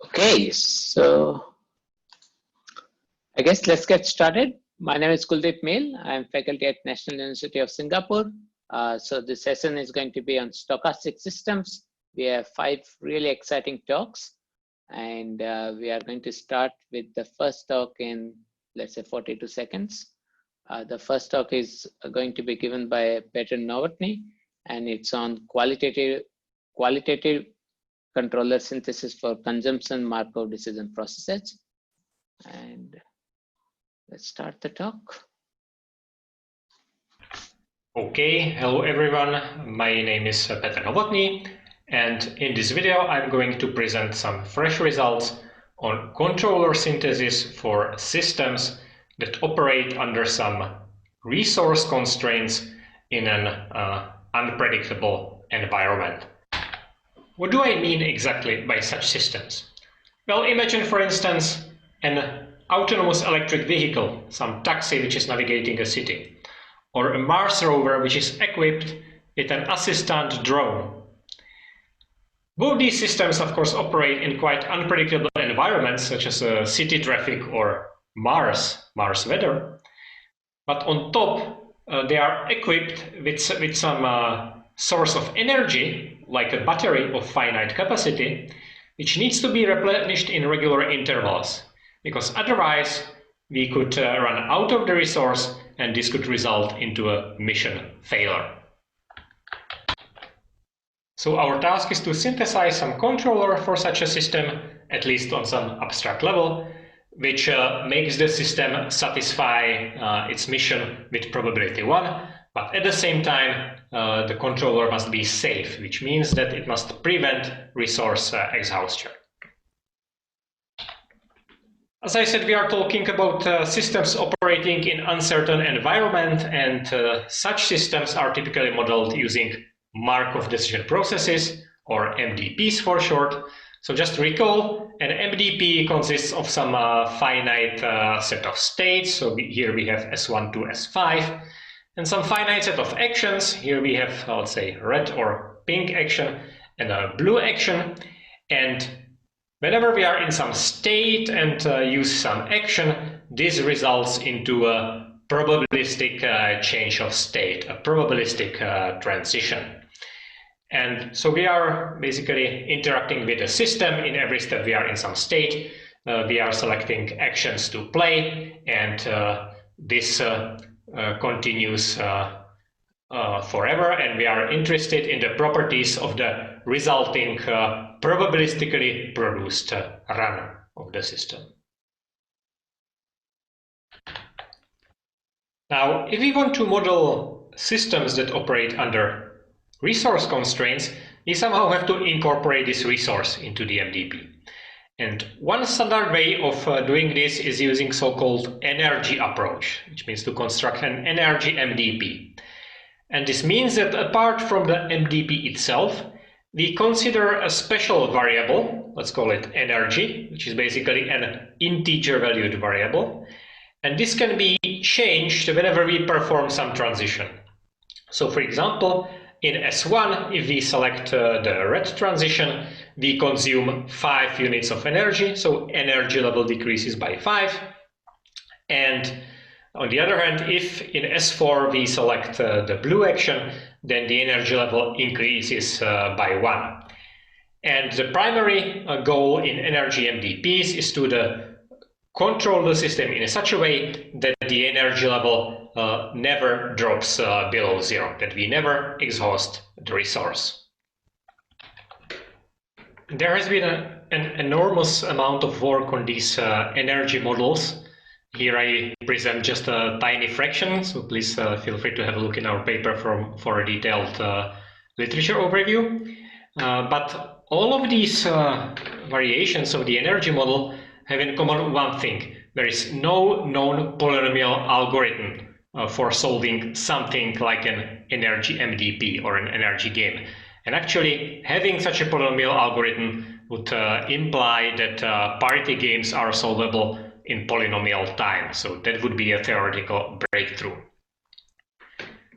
Okay, so I guess let's get started. My name is Kuldeep Meel. I'm faculty at National University of Singapore. So this session is going to be on stochastic systems. We have 5 really exciting talks, and we are going to start with the first talk in, let's say, 42 seconds. The first talk is going to be given by Peter Novotny, and it's on qualitative controller synthesis for consumption Markov decision processes. And let's start the talk. Okay, hello everyone. My name is Peter Novotny, and in this video I'm going to present some fresh results on controller synthesis for systems that operate under some resource constraints in an unpredictable environment. What do I mean exactly by such systems? Well, imagine, for instance, an autonomous electric vehicle, some taxi which is navigating a city, or a Mars rover which is equipped with an assistant drone. Both these systems, of course, operate in quite unpredictable environments, such as city traffic or Mars weather. But on top, they are equipped with some source of energy, like a battery of finite capacity, which needs to be replenished in regular intervals, because otherwise we could run out of the resource and this could result into a mission failure. So our task is to synthesize some controller for such a system, at least on some abstract level, which makes the system satisfy its mission with probability 1, but at the same time the controller must be safe, which means that it must prevent resource exhaustion. As I said, we are talking about systems operating in uncertain environment, and such systems are typically modeled using Markov decision processes, or MDPs for short. So just recall, an MDP consists of some finite set of states. So here we have S1 to S5, and some finite set of actions. Here we have, let's say, red or pink action and a blue action. And whenever we are in some state and use some action, this results into a probabilistic change of state, a probabilistic transition. And so we are basically interacting with the system. In every step we are in some state. We are selecting actions to play, and this continues forever, and we are interested in the properties of the resulting probabilistically produced run of the system. Now, if we want to model systems that operate under resource constraints, we somehow have to incorporate this resource into the MDP. And one standard way of doing this is using so-called energy approach, which means to construct an energy MDP. And this means that apart from the MDP itself, we consider a special variable, let's call it energy, which is basically an integer valued variable. And this can be changed whenever we perform some transition. So for example, in S1, if we select the red transition, we consume 5 units of energy, so energy level decreases by 5. And on the other hand, if in S4 we select the blue action, then the energy level increases by 1. And the primary goal in energy MDPs is to control the system in such a way that the energy level never drops below 0, that we never exhaust the resource. There has been an enormous amount of work on these energy models. Here I present just a tiny fraction, so please feel free to have a look in our paper for a detailed literature overview. But all of these variations of the energy model have in common one thing. There is no known polynomial algorithm for solving something like an energy MDP or an energy game. And actually, having such a polynomial algorithm would imply that parity games are solvable in polynomial time. So that would be a theoretical breakthrough.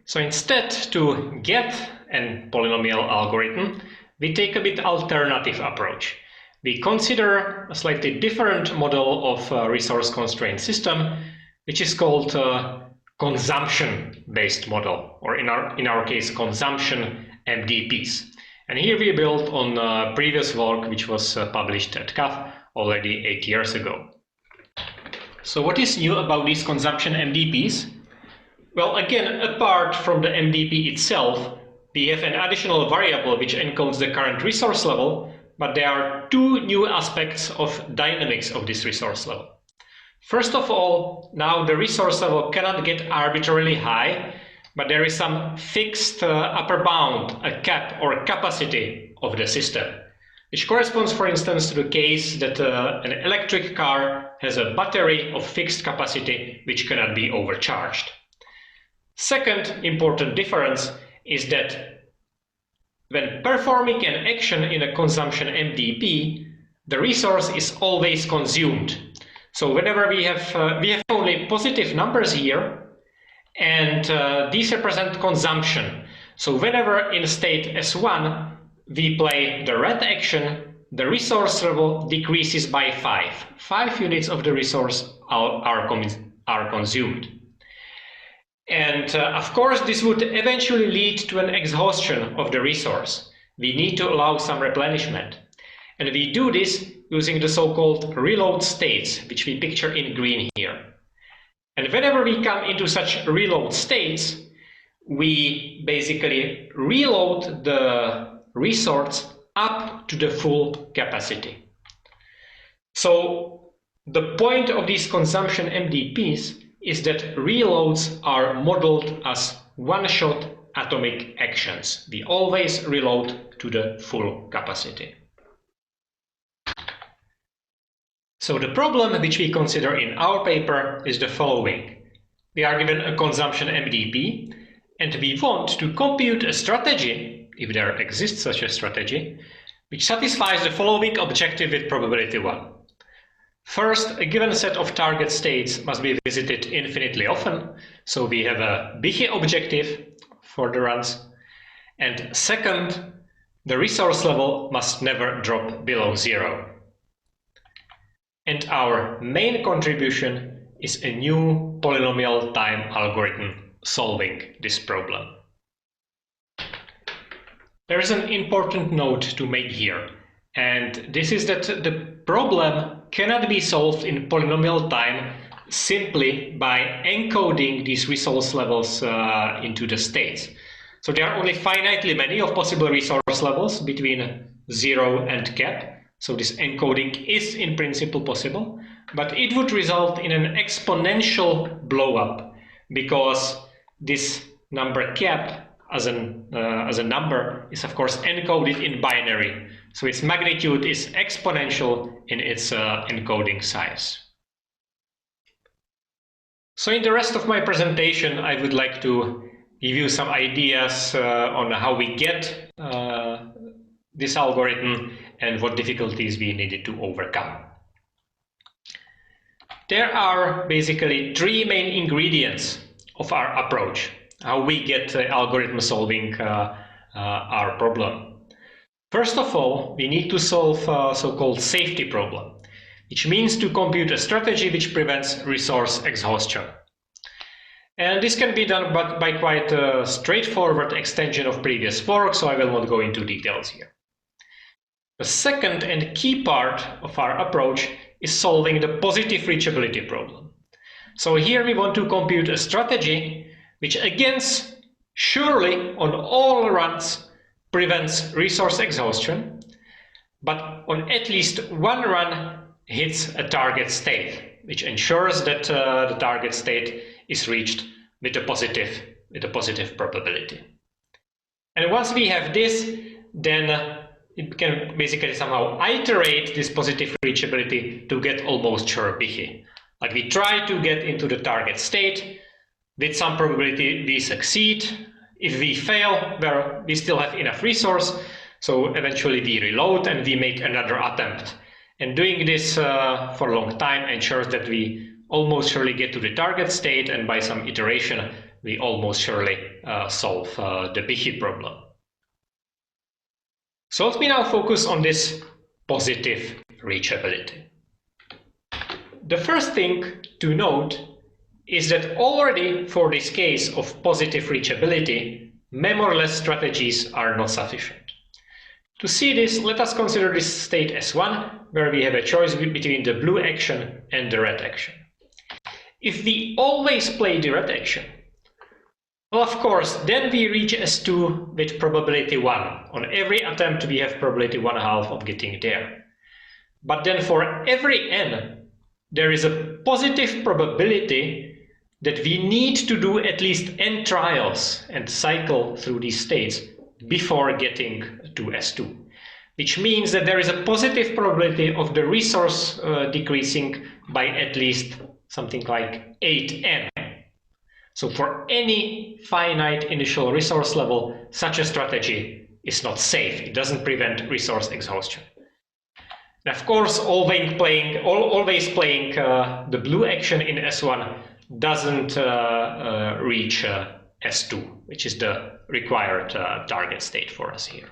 So instead, to get a polynomial algorithm, we take a bit alternative approach. we consider a slightly different model of a resource constraint system, which is called consumption-based model, or in our case, consumption MDPs. And here we built on previous work, which was published at CAV already 8 years ago. So what is new about these consumption MDPs? Well, again, apart from the MDP itself, we have an additional variable which encodes the current resource level, but there are two new aspects of dynamics of this resource level. First of all, now the resource level cannot get arbitrarily high, but there is some fixed upper bound, a cap or a capacity of the system, which corresponds, for instance, to the case that an electric car has a battery of fixed capacity which cannot be overcharged. Second important difference is that when performing an action in a consumption MDP, the resource is always consumed. So whenever we have only positive numbers here, and these represent consumption. So whenever in state S1 we play the red action, the resource level decreases by 5. 5 units of the resource are consumed. And of course, this would eventually lead to an exhaustion of the resource. We need to allow some replenishment. And we do this using the so-called reload states, which we picture in green here. And whenever we come into such reload states, we basically reload the resource up to the full capacity. So the point of these consumption MDPs is that reloads are modeled as one-shot atomic actions. We always reload to the full capacity. So the problem which we consider in our paper is the following. We are given a consumption MDP, and we want to compute a strategy, if there exists such a strategy, which satisfies the following objective with probability 1. First, a given set of target states must be visited infinitely often, so we have a Bichy objective for the runs. And second, the resource level must never drop below 0. And our main contribution is a new polynomial time algorithm solving this problem. There is an important note to make here, and this is that the problem cannot be solved in polynomial time simply by encoding these resource levels into the states. So there are only finitely many of possible resource levels between 0 and cap. So this encoding is in principle possible, but it would result in an exponential blow-up because this number cap as a number is of course encoded in binary. So its magnitude is exponential in its encoding size. So in the rest of my presentation, I would like to give you some ideas on how we get this algorithm and what difficulties we needed to overcome. There are basically 3 main ingredients of our approach, how we get algorithm solving our problem. First of all, we need to solve a so-called safety problem, which means to compute a strategy which prevents resource exhaustion. And this can be done by quite a straightforward extension of previous work, so I will not go into details here. The second and key part of our approach is solving the positive reachability problem. So here we want to compute a strategy which again surely on all runs prevents resource exhaustion, but on at least one run hits a target state, which ensures that the target state is reached with a positive probability. And once we have this, then it can basically somehow iterate this positive reachability to get almost sure Bichy. Like we try to get into the target state, with some probability we succeed. If we fail, well, we still have enough resource, so eventually we reload and we make another attempt. And doing this for a long time ensures that we almost surely get to the target state, and by some iteration we almost surely solve the Bichy problem. So let me now focus on this positive reachability. The first thing to note is that already for this case of positive reachability, memoryless strategies are not sufficient. To see this, let us consider this state S1, where we have a choice between the blue action and the red action. If we always play the red action, well, of course, then we reach S2 with probability 1. On every attempt, we have probability 1/2 of getting there. But then for every n, there is a positive probability that we need to do at least n trials and cycle through these states before getting to S2, which means that there is a positive probability of the resource decreasing by at least something like 8n. So for any finite initial resource level, such a strategy is not safe. It doesn't prevent resource exhaustion. And of course, always playing the blue action in S1 doesn't reach S2, which is the required target state for us here.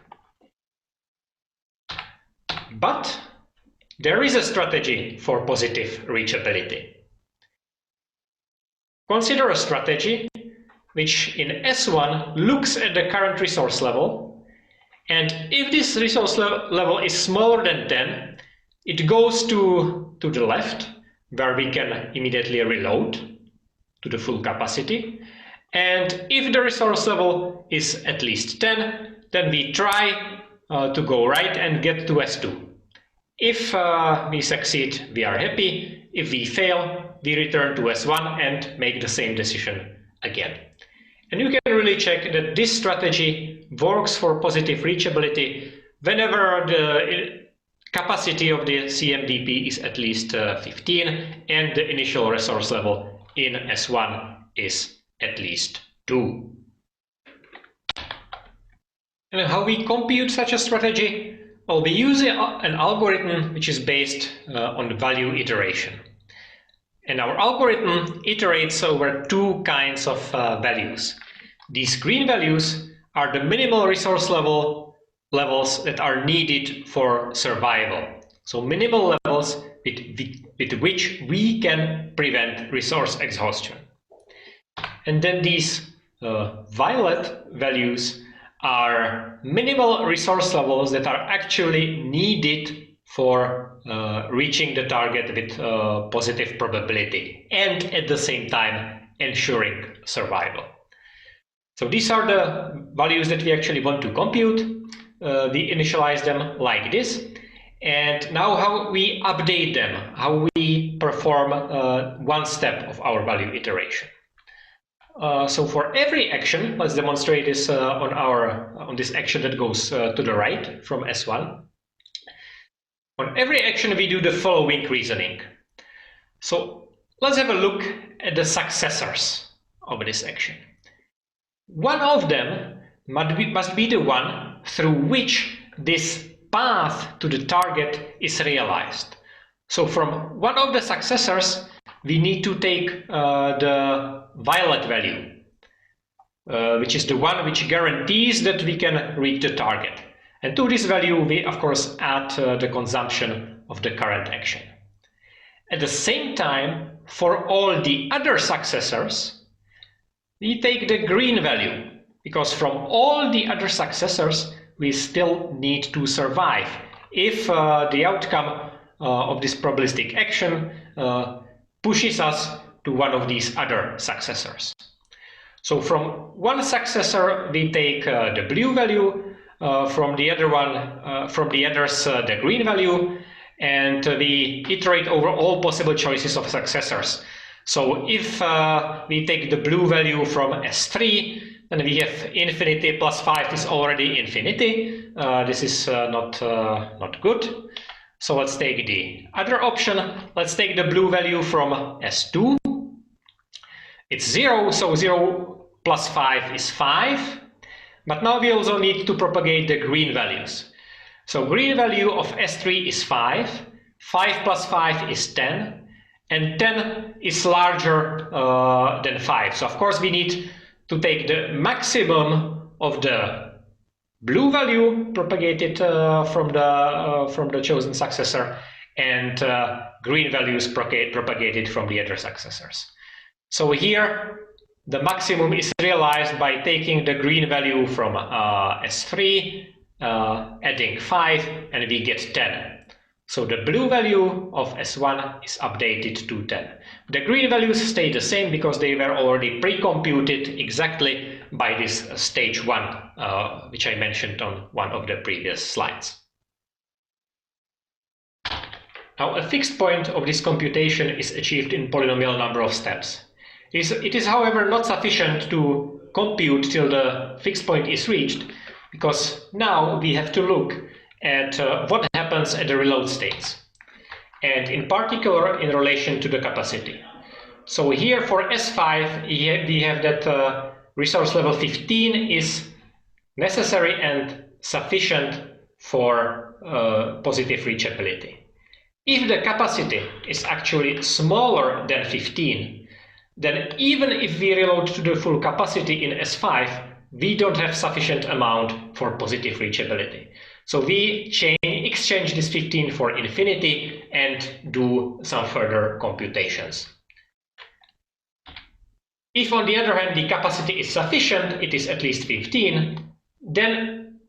But there is a strategy for positive reachability. Consider a strategy which in S1 looks at the current resource level, and if this resource level is smaller than 10, it goes to the left, where we can immediately reload to the full capacity. And if the resource level is at least 10, then we try to go right and get to S2. If we succeed, we are happy. If we fail, we return to S1 and make the same decision again. And you can really check that this strategy works for positive reachability whenever the capacity of the CMDP is at least 15 and the initial resource level in S1 is at least 2. And how we compute such a strategy? Well, we use an algorithm which is based on the value iteration. And our algorithm iterates over two kinds of values. These green values are the minimal resource levels that are needed for survival. So minimal levels with which we can prevent resource exhaustion. And then these violet values are minimal resource levels that are actually needed for reaching the target with positive probability and at the same time ensuring survival. So these are the values that we actually want to compute. We initialize them like this. And now how we update them, how we perform one step of our value iteration. So for every action, let's demonstrate this on this action that goes to the right from S1. On every action, we do the following reasoning. So let's have a look at the successors of this action. One of them must be the one through which this path to the target is realized. So from one of the successors, we need to take the violet value, which is the one which guarantees that we can reach the target. And to this value, we of course add the consumption of the current action. At the same time, for all the other successors, we take the green value, because from all the other successors, we still need to survive if the outcome of this probabilistic action pushes us to one of these other successors. So from one successor, we take the blue value, from the other one, from the others, the green value, and we iterate over all possible choices of successors. So if we take the blue value from S3, then we have infinity plus 5 is already infinity. This is not good. So let's take the other option. Let's take the blue value from S2. It's 0, so 0 plus 5 is 5. But now we also need to propagate the green values. So green value of S3 is 5. 5 plus 5 is 10. And 10 is larger than 5. So of course we need to take the maximum of the blue value propagated from the chosen successor, and green values propagated from the other successors. So here the maximum is realized by taking the green value from S3, adding 5, and we get 10. So the blue value of S1 is updated to 10. The green values stay the same because they were already pre-computed exactly by this stage 1, which I mentioned on one of the previous slides. Now, a fixed point of this computation is achieved in polynomial number of steps. It is, however, not sufficient to compute till the fixed point is reached, because now we have to look at what happens at the reload states, and in particular in relation to the capacity. So here for S5, we have that resource level 15 is necessary and sufficient for positive reachability. If the capacity is actually smaller than 15, then even if we reload to the full capacity in S5, we don't have sufficient amount for positive reachability. So we exchange this 15 for infinity and do some further computations. If, on the other hand, the capacity is sufficient, it is at least 15, then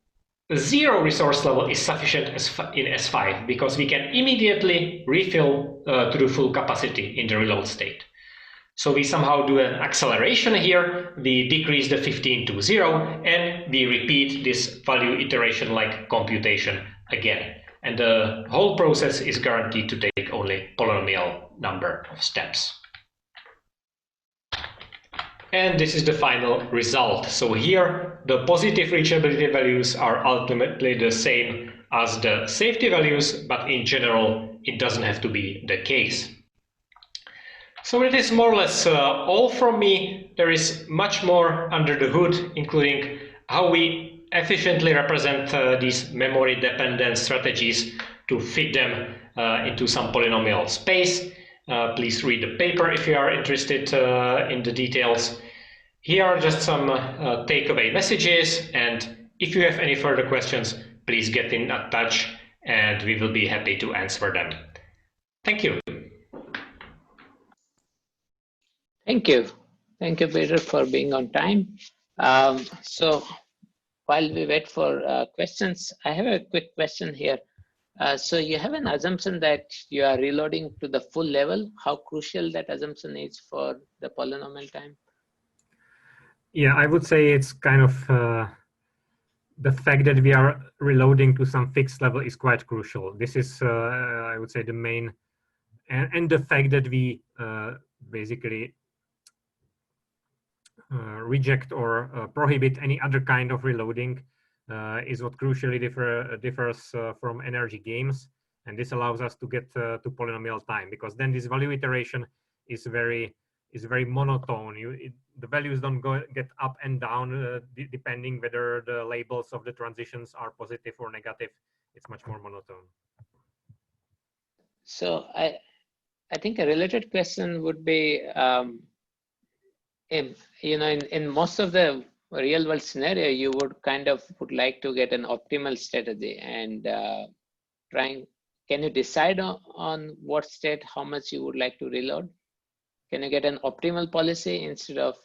0 resource level is sufficient in S5 because we can immediately refill to the full capacity in the reload state. So we somehow do an acceleration here, we decrease the 15 to 0, and we repeat this value iteration-like computation again. And the whole process is guaranteed to take only polynomial number of steps. And this is the final result. So here, the positive reachability values are ultimately the same as the safety values, but in general, it doesn't have to be the case. So it is more or less all from me. There is much more under the hood, including how we efficiently represent these memory-dependent strategies to fit them into some polynomial space. Please read the paper if you are interested in the details. Here are just some takeaway messages, and if you have any further questions, please get in touch and we will be happy to answer them. Thank you. Thank you. Thank you, Peter, for being on time. So while we wait for questions, I have a quick question here. So you have an assumption that you are reloading to the full level. How crucial that assumption is for the polynomial time? Yeah, I would say it's kind of the fact that we are reloading to some fixed level is quite crucial. This is, I would say, the main, and the fact that we basically reject or prohibit any other kind of reloading is what crucially differs from energy games. And this allows us to get to polynomial time, because then this value iteration is very monotone. The values don't get up and down depending whether the labels of the transitions are positive or negative. It's much more monotone. So I think a related question would be, in most of the real world scenario, you would like to get an optimal strategy, and can you decide on what state, how much you would like to reload? Can you get an optimal policy instead of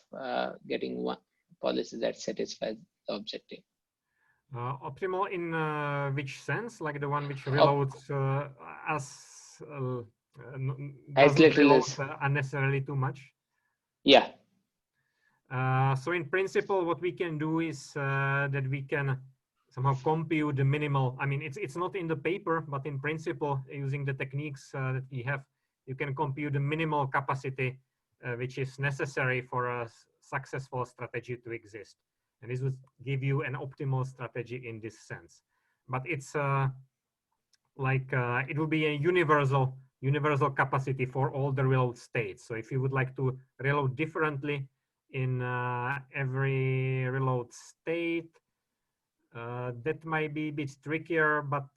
getting one policy that satisfies the objective? Optimal in which sense? Like the one which reloads as little as unnecessarily too much? Yeah. So in principle, what we can do is that we can somehow compute the minimal. I mean, it's not in the paper, but in principle, using the techniques that we have, you can compute the minimal capacity which is necessary for a successful strategy to exist. And this would give you an optimal strategy in this sense. But it's it will be a universal capacity for all the reload states. So if you would like to reload differently in every reload state, that might be a bit trickier, but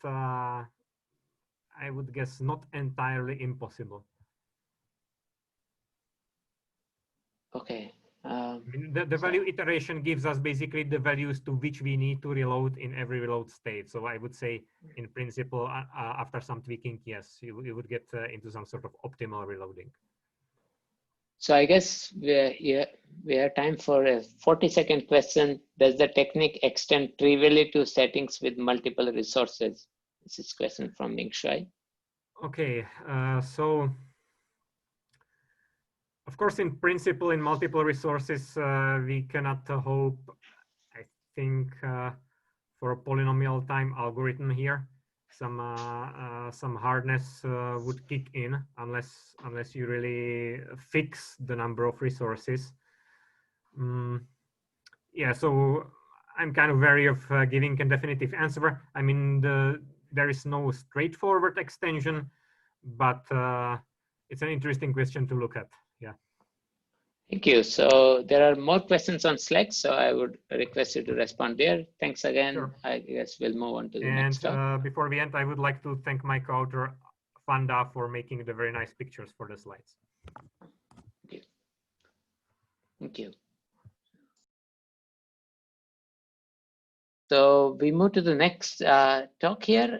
I would guess not entirely impossible. Okay. I mean, the value iteration gives us basically the values to which we need to reload in every reload state. So I would say, in principle, after some tweaking, yes, you would get into some sort of optimal reloading. So I guess we have time for a 40-second question. Does the technique extend trivially to settings with multiple resources? This is a question from Ming Shuai. Okay, so of course, in principle, in multiple resources, we cannot hope, I think, for a polynomial time algorithm here. Some hardness would kick in unless you really fix the number of resources. Yeah, so I'm kind of wary of giving a definitive answer. I mean, there is no straightforward extension, but it's an interesting question to look at. Yeah. Thank you. So there are more questions on Slack, so I would request you to respond there. Thanks again. Sure. I guess we'll move on to the next talk. And before we end, I would like to thank my co-author, Fanda, for making the very nice pictures for the slides. Thank you. Thank you. So we move to the next talk here,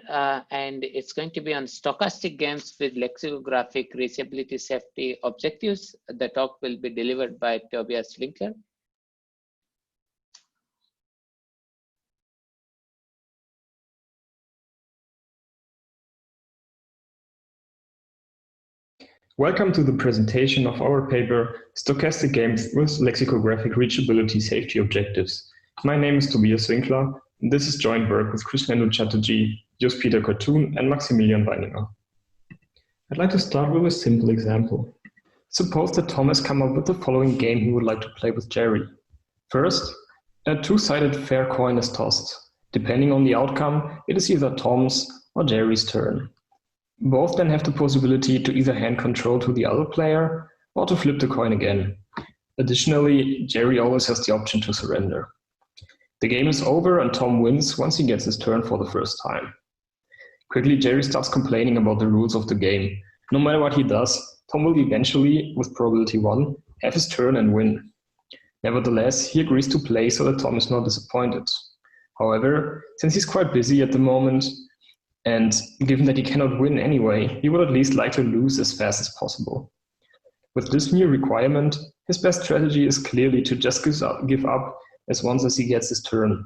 and it's going to be on stochastic games with lexicographic reachability safety objectives. The talk will be delivered by Tobias Winkler. Welcome to the presentation of our paper, Stochastic Games with Lexicographic Reachability Safety Objectives. My name is Tobias Winkler, and this is joint work with Krishnendu Chatterjee, Jos Peter Kortun, and Maximilian Weininger. I'd like to start with a simple example. Suppose that Tom has come up with the following game he would like to play with Jerry. First, a two-sided fair coin is tossed. Depending on the outcome, it is either Tom's or Jerry's turn. Both then have the possibility to either hand control to the other player or to flip the coin again. Additionally, Jerry always has the option to surrender. The game is over and Tom wins once he gets his turn for the first time. Quickly, Jerry starts complaining about the rules of the game. No matter what he does, Tom will eventually, with probability 1, have his turn and win. Nevertheless, he agrees to play so that Tom is not disappointed. However, since he's quite busy at the moment, and given that he cannot win anyway, he would at least like to lose as fast as possible. With this new requirement, his best strategy is clearly to just give up as once as he gets his turn.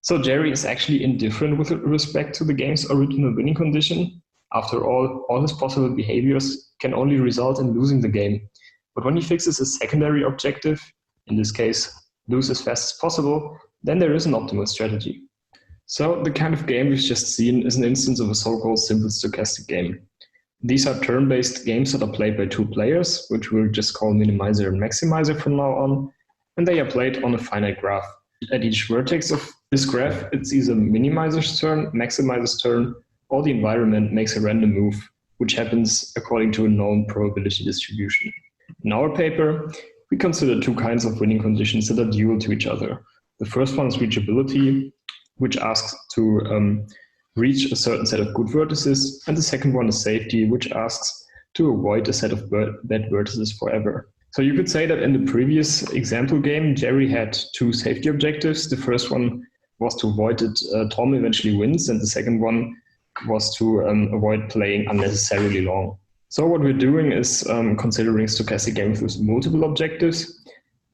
So Jerry is actually indifferent with respect to the game's original winning condition. After all his possible behaviors can only result in losing the game. But when he fixes a secondary objective, in this case, lose as fast as possible, then there is an optimal strategy. So the kind of game we've just seen is an instance of a so-called simple stochastic game. These are turn-based games that are played by two players, which we'll just call minimizer and maximizer from now on, and they are played on a finite graph. At each vertex of this graph, it's either minimizer's turn, maximizer's turn, or the environment makes a random move, which happens according to a known probability distribution. In our paper, we consider two kinds of winning conditions that are dual to each other. The first one is reachability, which asks to reach a certain set of good vertices, and the second one is safety, which asks to avoid a set of bad vertices forever. So you could say that in the previous example game, Jerry had two safety objectives. The first one was to avoid that Tom eventually wins, and the second one was to avoid playing unnecessarily long. So what we're doing is considering stochastic games with multiple objectives.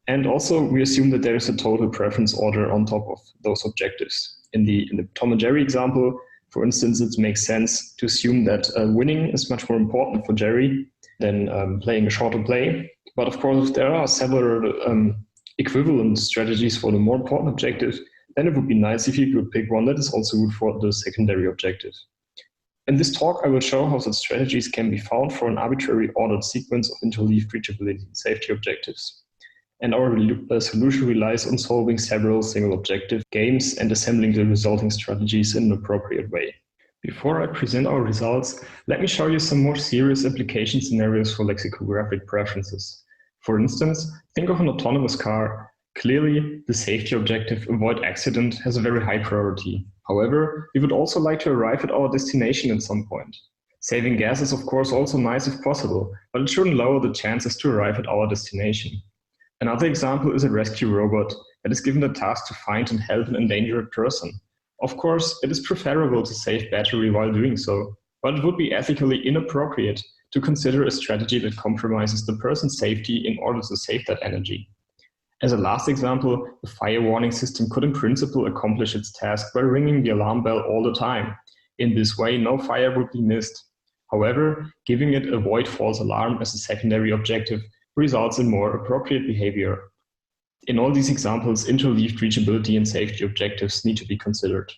And also, we assume that there is a total preference order on top of those objectives. In the Tom and Jerry example, for instance, it makes sense to assume that winning is much more important for Jerry than playing a shorter play. But of course, if there are several equivalent strategies for the more important objective, then it would be nice if you could pick one that is also good for the secondary objective. In this talk, I will show how such strategies can be found for an arbitrary ordered sequence of interleaved reachability and safety objectives. And our solution relies on solving several single objective games and assembling the resulting strategies in an appropriate way. Before I present our results, let me show you some more serious application scenarios for lexicographic preferences. For instance, think of an autonomous car. Clearly, the safety objective, avoid accident, has a very high priority. However, we would also like to arrive at our destination at some point. Saving gas is of course also nice if possible, but it shouldn't lower the chances to arrive at our destination. Another example is a rescue robot that is given the task to find and help an endangered person. Of course, it is preferable to save battery while doing so, but it would be ethically inappropriate to consider a strategy that compromises the person's safety in order to save that energy. As a last example, the fire warning system could in principle accomplish its task by ringing the alarm bell all the time. In this way, no fire would be missed. However, giving it avoid false alarm as a secondary objective results in more appropriate behavior. In all these examples, interleaved reachability and safety objectives need to be considered.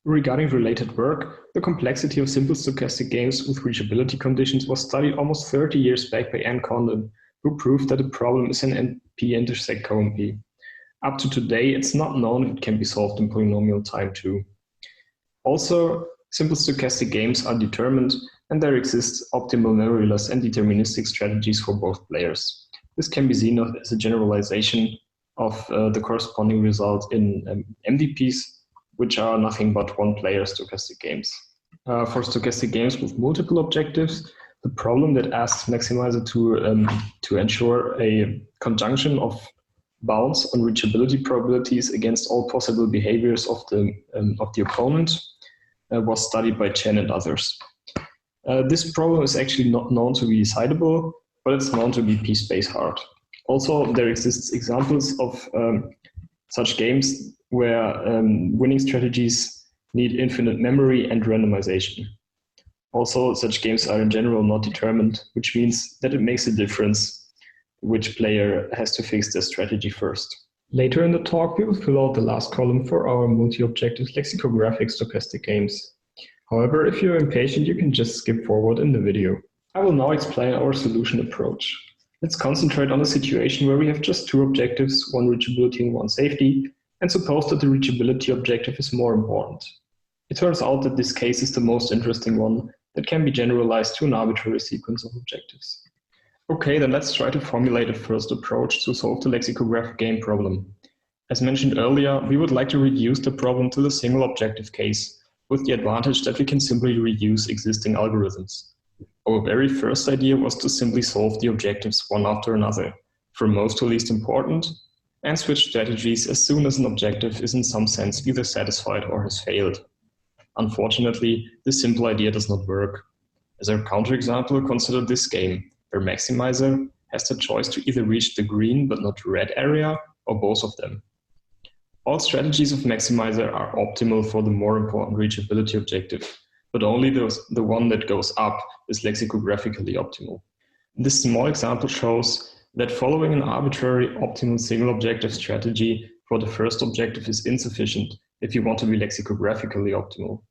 Regarding related work, the complexity of simple stochastic games with reachability conditions was studied almost 30 years back by Ann Condon, who proved that the problem is an NP intersect co-NP. Up to today, it's not known if it can be solved in polynomial time too. Also, simple stochastic games are determined, and there exists optimal memoryless and deterministic strategies for both players. This can be seen as a generalization of the corresponding result in MDPs, which are nothing but one-player stochastic games. For stochastic games with multiple objectives, the problem that asks Maximizer to ensure a conjunction of bounds on reachability probabilities against all possible behaviors of the opponent was studied by Chen and others. This problem is actually not known to be decidable, but it's known to be p-space hard. Also, there exists examples of such games where winning strategies need infinite memory and randomization. Also, such games are in general not determined, which means that it makes a difference which player has to fix their strategy first. Later in the talk, we will fill out the last column for our multi-objective lexicographic stochastic games. However, if you're impatient, you can just skip forward in the video. I will now explain our solution approach. Let's concentrate on a situation where we have just two objectives, one reachability and one safety, and suppose that the reachability objective is more important. It turns out that this case is the most interesting one that can be generalized to an arbitrary sequence of objectives. Okay, then let's try to formulate a first approach to solve the lexicographic game problem. As mentioned earlier, we would like to reduce the problem to the single objective case, with the advantage that we can simply reuse existing algorithms. Our very first idea was to simply solve the objectives one after another, from most to least important, and switch strategies as soon as an objective is in some sense either satisfied or has failed. Unfortunately, this simple idea does not work. As our counterexample, consider this game, where Maximizer has the choice to either reach the green but not red area, or both of them. All strategies of Maximizer are optimal for the more important reachability objective, but only the one that goes up is lexicographically optimal. This small example shows that following an arbitrary optimal single objective strategy for the first objective is insufficient if you want to be lexicographically optimal.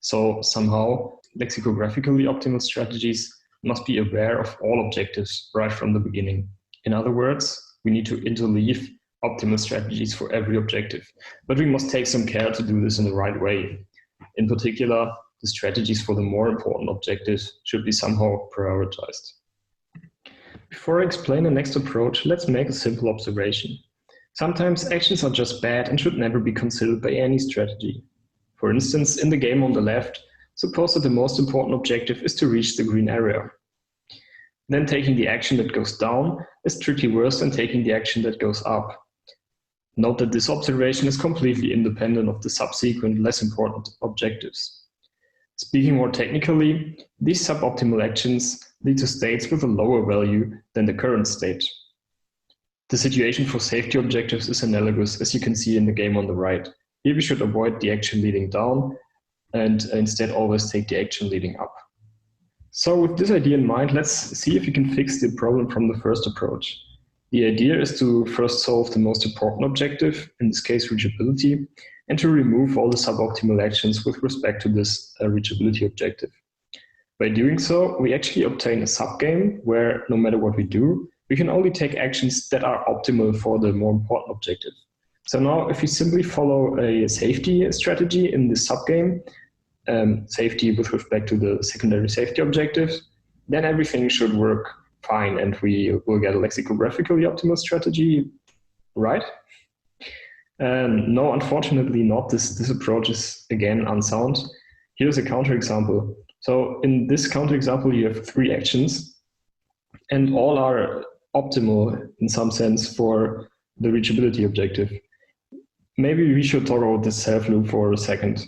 So somehow, lexicographically optimal strategies must be aware of all objectives right from the beginning. In other words, we need to interleave optimal strategies for every objective, but we must take some care to do this in the right way. In particular, the strategies for the more important objectives should be somehow prioritized. Before I explain the next approach, let's make a simple observation. Sometimes actions are just bad and should never be considered by any strategy. For instance, in the game on the left, suppose that the most important objective is to reach the green area. Then taking the action that goes down is strictly worse than taking the action that goes up. Note that this observation is completely independent of the subsequent, less important objectives. Speaking more technically, these suboptimal actions lead to states with a lower value than the current state. The situation for safety objectives is analogous, as you can see in the game on the right. Here we should avoid the action leading down and instead always take the action leading up. So with this idea in mind, let's see if we can fix the problem from the first approach. The idea is to first solve the most important objective, in this case reachability, and to remove all the suboptimal actions with respect to this reachability objective. By doing so, we actually obtain a subgame where no matter what we do, we can only take actions that are optimal for the more important objective. So now if we simply follow a safety strategy in this subgame, safety with respect to the secondary safety objectives, then everything should work fine and we will get a lexicographically optimal strategy, right? No, unfortunately not. This approach is again unsound. Here's a counterexample. So in this counterexample, you have three actions and all are optimal in some sense for the reachability objective. Maybe we should talk about this self loop for a second.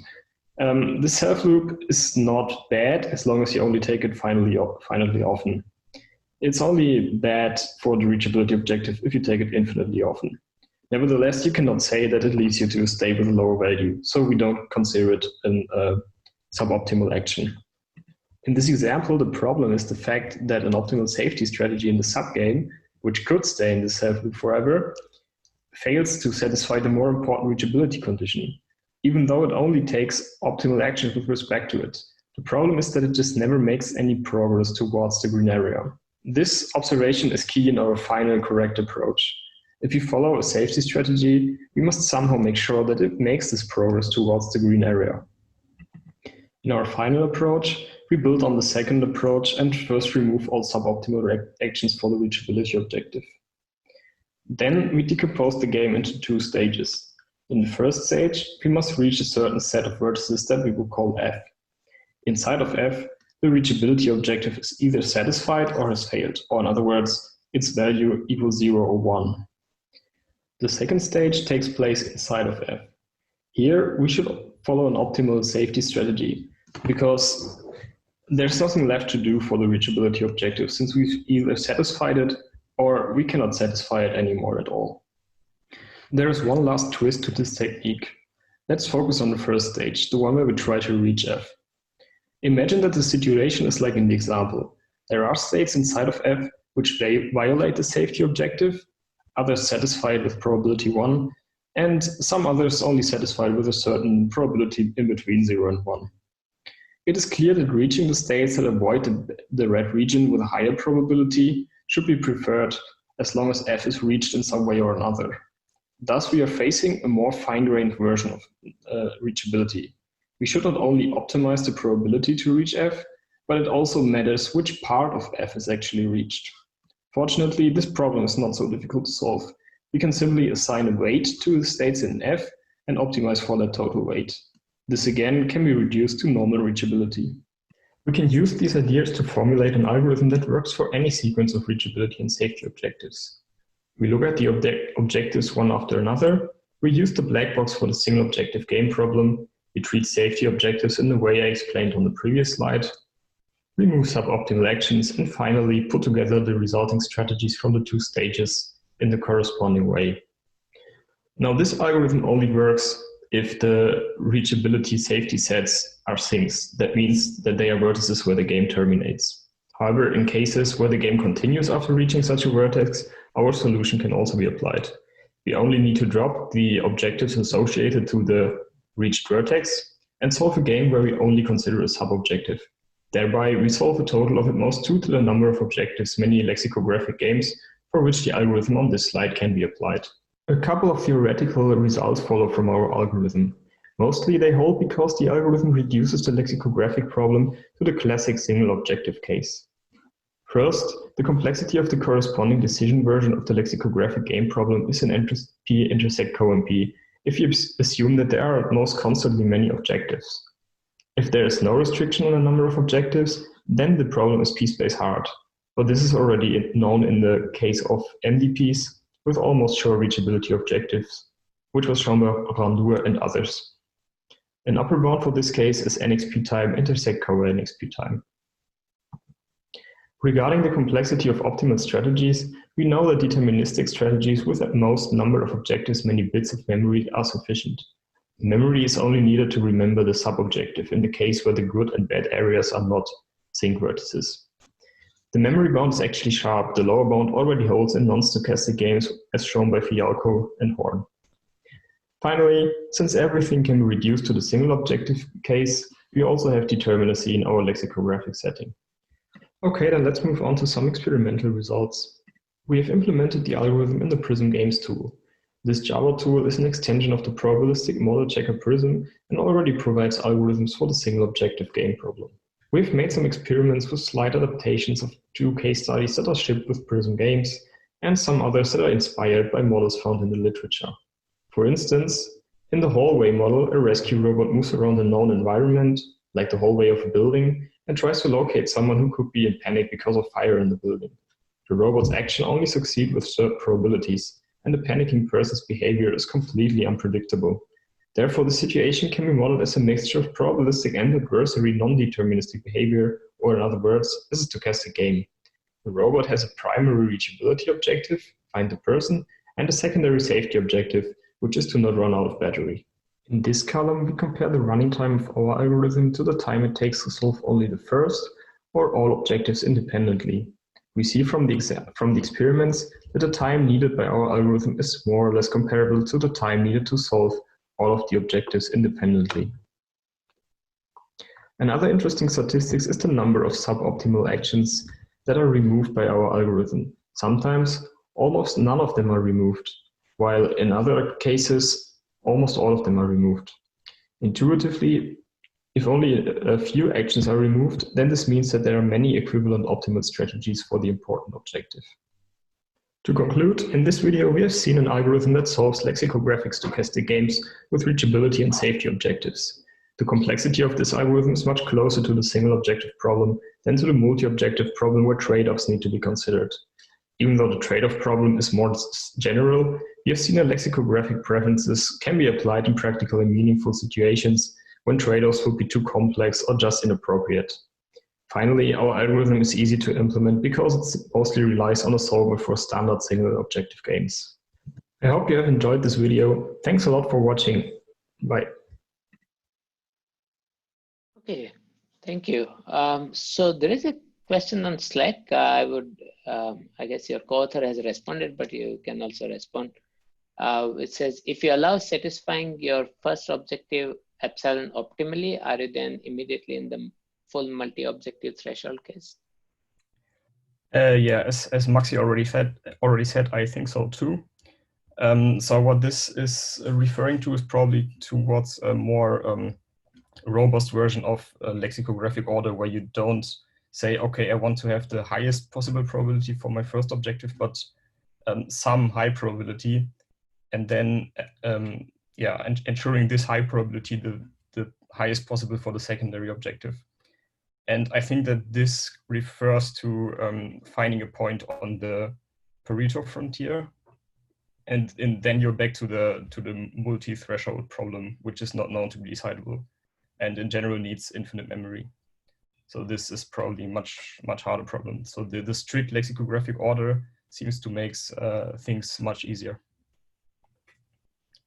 This self loop is not bad as long as you only take it finally often. It's only bad for the reachability objective if you take it infinitely often. Nevertheless, you cannot say that it leads you to a state with a lower value, so we don't consider it a suboptimal action. In this example, the problem is the fact that an optimal safety strategy in the subgame, which could stay in the self loop forever, fails to satisfy the more important reachability condition, even though it only takes optimal actions with respect to it. The problem is that it just never makes any progress towards the green area. This observation is key in our final correct approach. If you follow a safety strategy, we must somehow make sure that it makes this progress towards the green area. In our final approach, we build on the second approach and first remove all suboptimal actions for the reachability objective. Then we decompose the game into two stages. In the first stage, we must reach a certain set of vertices that we will call F. Inside of F, the reachability objective is either satisfied or has failed, or in other words, its value equals 0 or 1. The second stage takes place inside of F. Here, we should follow an optimal safety strategy because there's nothing left to do for the reachability objective since we've either satisfied it or we cannot satisfy it anymore at all. There is one last twist to this technique. Let's focus on the first stage, the one where we try to reach F. Imagine that the situation is like in the example. There are states inside of F which violate the safety objective, others satisfied with probability 1, and some others only satisfied with a certain probability in between 0 and 1. It is clear that reaching the states that avoid the red region with a higher probability should be preferred as long as F is reached in some way or another. Thus, we are facing a more fine-grained version of reachability. We should not only optimize the probability to reach F, but it also matters which part of F is actually reached. Fortunately, this problem is not so difficult to solve. We can simply assign a weight to the states in F and optimize for that total weight. This again can be reduced to normal reachability. We can use these ideas to formulate an algorithm that works for any sequence of reachability and safety objectives. We look at the objectives one after another. We use the black box for the single objective game problem. We treat safety objectives in the way I explained on the previous slide. Remove suboptimal actions, and finally put together the resulting strategies from the two stages in the corresponding way. Now, this algorithm only works if the reachability safety sets are sinks. That means that they are vertices where the game terminates. However, in cases where the game continues after reaching such a vertex, our solution can also be applied. We only need to drop the objectives associated to the reached vertex and solve a game where we only consider a sub-objective. Thereby, we solve a total of at most 2 to the number of objectives many lexicographic games for which the algorithm on this slide can be applied. A couple of theoretical results follow from our algorithm. Mostly they hold because the algorithm reduces the lexicographic problem to the classic single objective case. First, the complexity of the corresponding decision version of the lexicographic game problem is in P intersect co-MP if you assume that there are at most constantly many objectives. If there is no restriction on the number of objectives, then the problem is p-space hard. But this is already known in the case of MDPs with almost sure reachability objectives, which was shown by Randur and others. An upper bound for this case is NXP time intersect co-NXP time. Regarding the complexity of optimal strategies, we know that deterministic strategies with at most number of objectives many bits of memory are sufficient. Memory is only needed to remember the sub-objective in the case where the good and bad areas are not sink vertices. The memory bound is actually sharp. The lower bound already holds in non-stochastic games as shown by Fialko and Horn. Finally, since everything can be reduced to the single objective case, we also have determinacy in our lexicographic setting. Okay, then let's move on to some experimental results. We have implemented the algorithm in the Prism Games tool. This Java tool is an extension of the probabilistic model checker Prism and already provides algorithms for the single objective game problem. We've made some experiments with slight adaptations of 2 case studies that are shipped with Prism Games and some others that are inspired by models found in the literature. For instance, in the hallway model, a rescue robot moves around a known environment, like the hallway of a building, and tries to locate someone who could be in panic because of fire in the building. The robot's action only succeeds with certain probabilities, and the panicking person's behavior is completely unpredictable. Therefore, the situation can be modeled as a mixture of probabilistic and adversary non-deterministic behavior, or in other words, as a stochastic game. The robot has a primary reachability objective, find the person, and a secondary safety objective, which is to not run out of battery. In this column, we compare the running time of our algorithm to the time it takes to solve only the first or all objectives independently. We see from the experiments that the time needed by our algorithm is more or less comparable to the time needed to solve all of the objectives independently. Another interesting statistic is the number of suboptimal actions that are removed by our algorithm. Sometimes almost none of them are removed, while in other cases, almost all of them are removed. Intuitively, if only a few actions are removed, then this means that there are many equivalent optimal strategies for the important objective. To conclude, in this video, we have seen an algorithm that solves lexicographic stochastic games with reachability and safety objectives. The complexity of this algorithm is much closer to the single objective problem than to the multi-objective problem where trade-offs need to be considered. Even though the trade-off problem is more general, we have seen that lexicographic preferences can be applied in practical and meaningful situations when trade-offs would be too complex or just inappropriate. Finally, our algorithm is easy to implement because it mostly relies on a solver for standard single objective games. I hope you have enjoyed this video. Thanks a lot for watching. Bye. Okay, thank you. So there is a question on Slack. I guess your co-author has responded, but you can also respond. It says, if you allow satisfying your first objective epsilon optimally, are you then immediately in the full multi-objective threshold case? Yeah, as Maxi already said, I think so too. So what this is referring to is probably towards a more robust version of a lexicographic order where you don't say, okay, I want to have the highest possible probability for my first objective, but some high probability, and then ensuring this high probability the highest possible for the secondary objective. And I think that this refers to finding a point on the Pareto frontier, and then you're back to the multi-threshold problem, which is not known to be decidable, and in general needs infinite memory. So this is probably much harder problem. So the strict lexicographic order seems to make things much easier.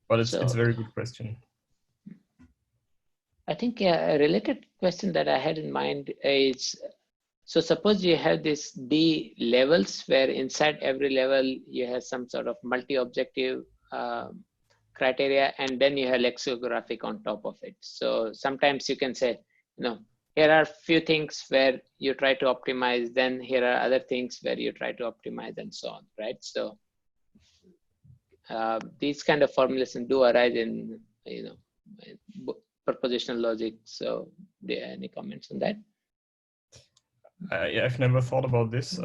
But it's a very good question. I think a related question that I had in mind is, so suppose you have these D levels where inside every level you have some sort of multi-objective criteria, and then you have lexicographic on top of it. So sometimes you can say, here are few things where you try to optimize, then here are other things where you try to optimize, and so on, right? So these kind of formulations do arise in, propositional logic. So do you have any comments on that? Yeah, I've never thought about this.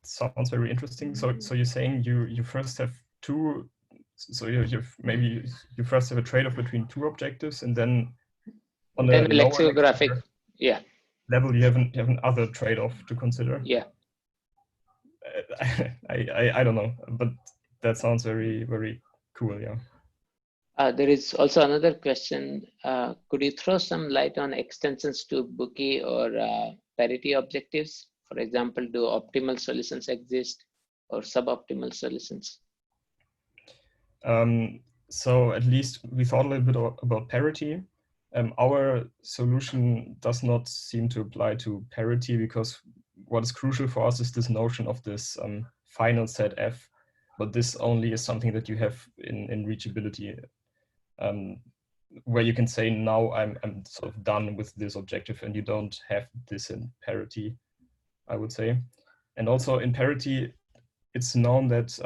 Sounds very interesting. So you're saying you first have two. So you first have a trade-off between two objectives, and then on the lower lexicographic, yeah, level you have an other trade-off to consider. Yeah. I don't know, but that sounds very, very cool. Yeah. There is also another question. Could you throw some light on extensions to Bookie or parity objectives? For example, do optimal solutions exist or suboptimal solutions? So at least we thought a little bit about parity. Our solution does not seem to apply to parity because what is crucial for us is this notion of this final set F, but this only is something that you have in reachability, where you can say, now I'm sort of done with this objective, and you don't have this in parity, I would say. And also in parity, it's known that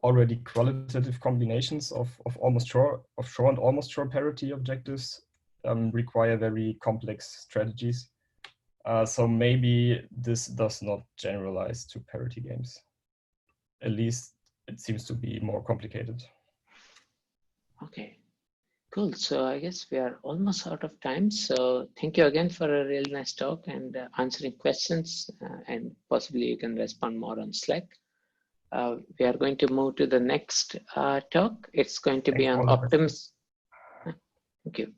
already qualitative combinations of almost sure and almost sure parity objectives require very complex strategies. So maybe this does not generalize to parity games. At least it seems to be more complicated. Okay. Cool. So I guess we are almost out of time. So thank you again for a real nice talk and answering questions, and possibly you can respond more on Slack. We are going to move to the next talk. It's going to be on optimism. Thank you.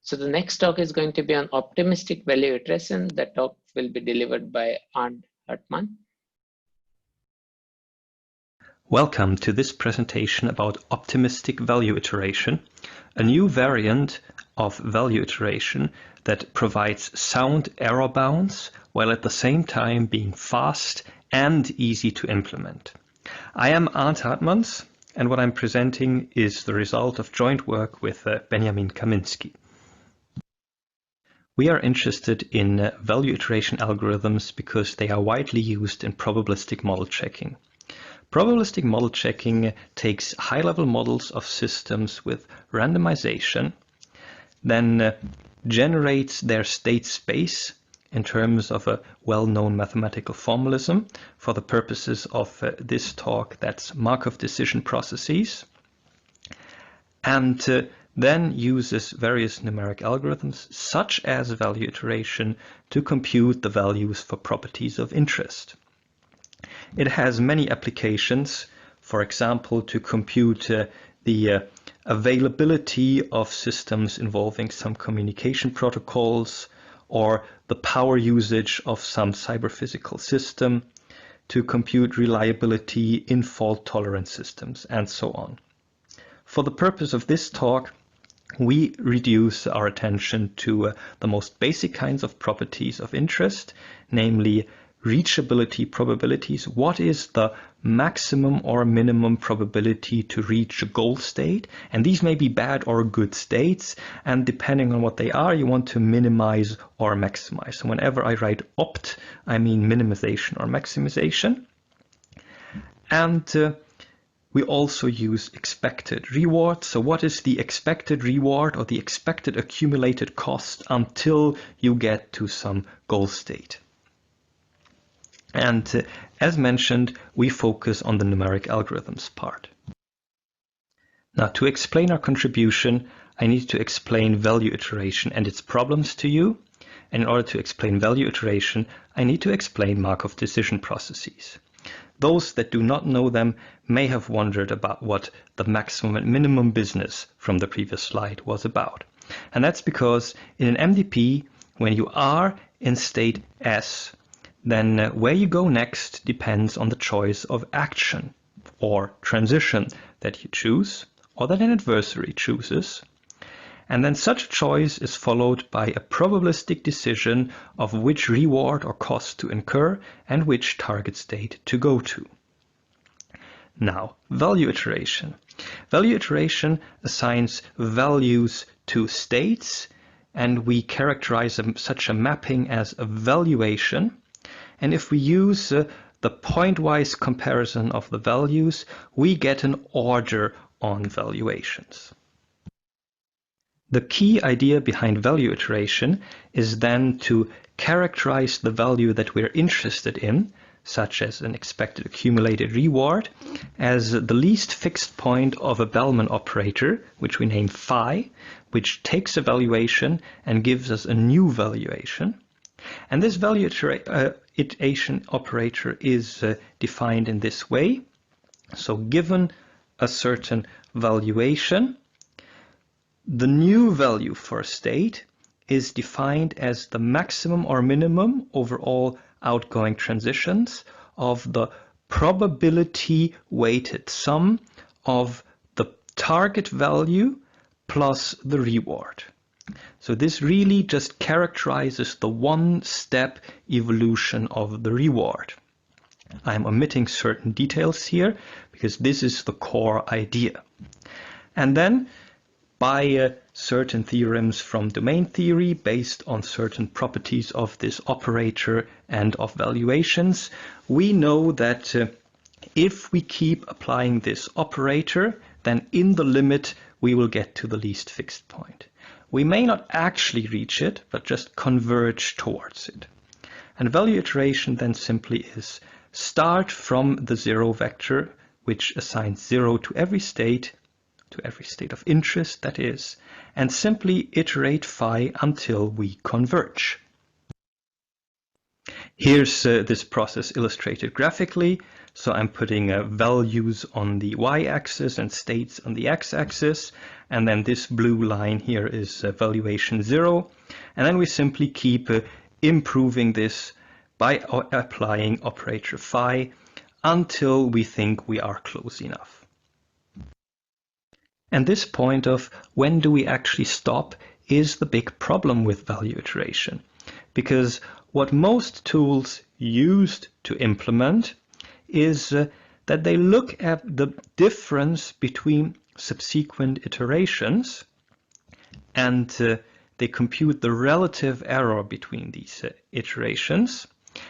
So the next talk is going to be on optimistic value iteration. The talk will be delivered by Arndt Hartmann. Welcome to this presentation about optimistic value iteration, a new variant of value iteration that provides sound error bounds while at the same time being fast and easy to implement. I am Arndt Hartmann, and what I'm presenting is the result of joint work with Benjamin Kaminski. We are interested in value iteration algorithms because they are widely used in probabilistic model checking. Probabilistic model checking takes high-level models of systems with randomization, then generates their state space in terms of a well-known mathematical formalism. For the purposes of this talk, that's Markov decision processes, and then uses various numeric algorithms, such as value iteration, to compute the values for properties of interest. It has many applications, for example, to compute the availability of systems involving some communication protocols, or the power usage of some cyber-physical system, to compute reliability in fault-tolerant systems, and so on. For the purpose of this talk, we reduce our attention to the most basic kinds of properties of interest, namely reachability probabilities. What is the maximum or minimum probability to reach a goal state? And these may be bad or good states, and depending on what they are, you want to minimize or maximize. So whenever I write opt, I mean minimization or maximization. And we also use expected reward. So what is the expected reward or the expected accumulated cost until you get to some goal state? And as mentioned, we focus on the numeric algorithms part. Now, to explain our contribution, I need to explain value iteration and its problems to you. And in order to explain value iteration, I need to explain Markov decision processes. Those that do not know them may have wondered about what the maximum and minimum business from the previous slide was about. And that's because in an MDP, when you are in state S, then where you go next depends on the choice of action or transition that you choose, or that an adversary chooses. And then such a choice is followed by a probabilistic decision of which reward or cost to incur and which target state to go to. Now, value iteration. Value iteration assigns values to states, and we characterize such a mapping as a valuation. And if we use the pointwise comparison of the values, we get an order on valuations. The key idea behind value iteration is then to characterize the value that we're interested in, such as an expected accumulated reward, as the least fixed point of a Bellman operator, which we name phi, which takes a valuation and gives us a new valuation. And this value iteration operator is defined in this way. So given a certain valuation, the new value for a state is defined as the maximum or minimum over all outgoing transitions of the probability weighted sum of the target value plus the reward. So this really just characterizes the one-step evolution of the reward. I'm omitting certain details here because this is the core idea. And then by certain theorems from domain theory based on certain properties of this operator and of valuations, we know that if we keep applying this operator, then in the limit we will get to the least fixed point. We may not actually reach it, but just converge towards it. And value iteration then simply is start from the zero vector, which assigns 0 to every state, to every state of interest, that is, and simply iterate phi until we converge. Here's this process illustrated graphically. So I'm putting values on the y-axis and states on the x-axis. And then this blue line here is valuation 0. And then we simply keep improving this by applying operator phi until we think we are close enough. And this point of when do we actually stop is the big problem with value iteration. Because what most tools used to implement is that they look at the difference between subsequent iterations and they compute the relative error between these iterations.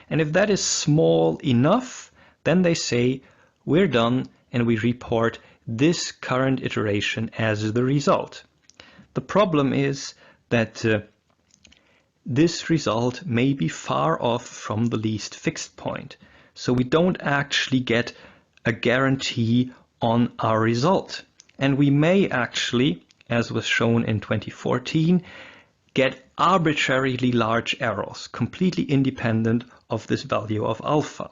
And if that is small enough, then they say we're done and we report this current iteration as the result. The problem is that this result may be far off from the least fixed point. So we don't actually get a guarantee on our result. And we may actually, as was shown in 2014, get arbitrarily large errors, completely independent of this value of alpha.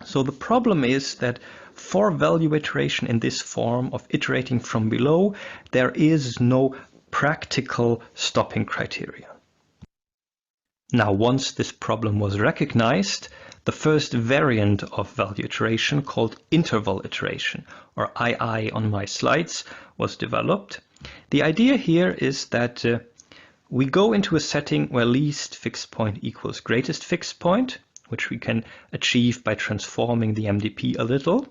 So the problem is that for value iteration in this form of iterating from below, there is no practical stopping criteria. Now, once this problem was recognized, the first variant of value iteration, called interval iteration, or II on my slides, was developed. The idea here is that we go into a setting where least fixed point equals greatest fixed point, which we can achieve by transforming the MDP a little.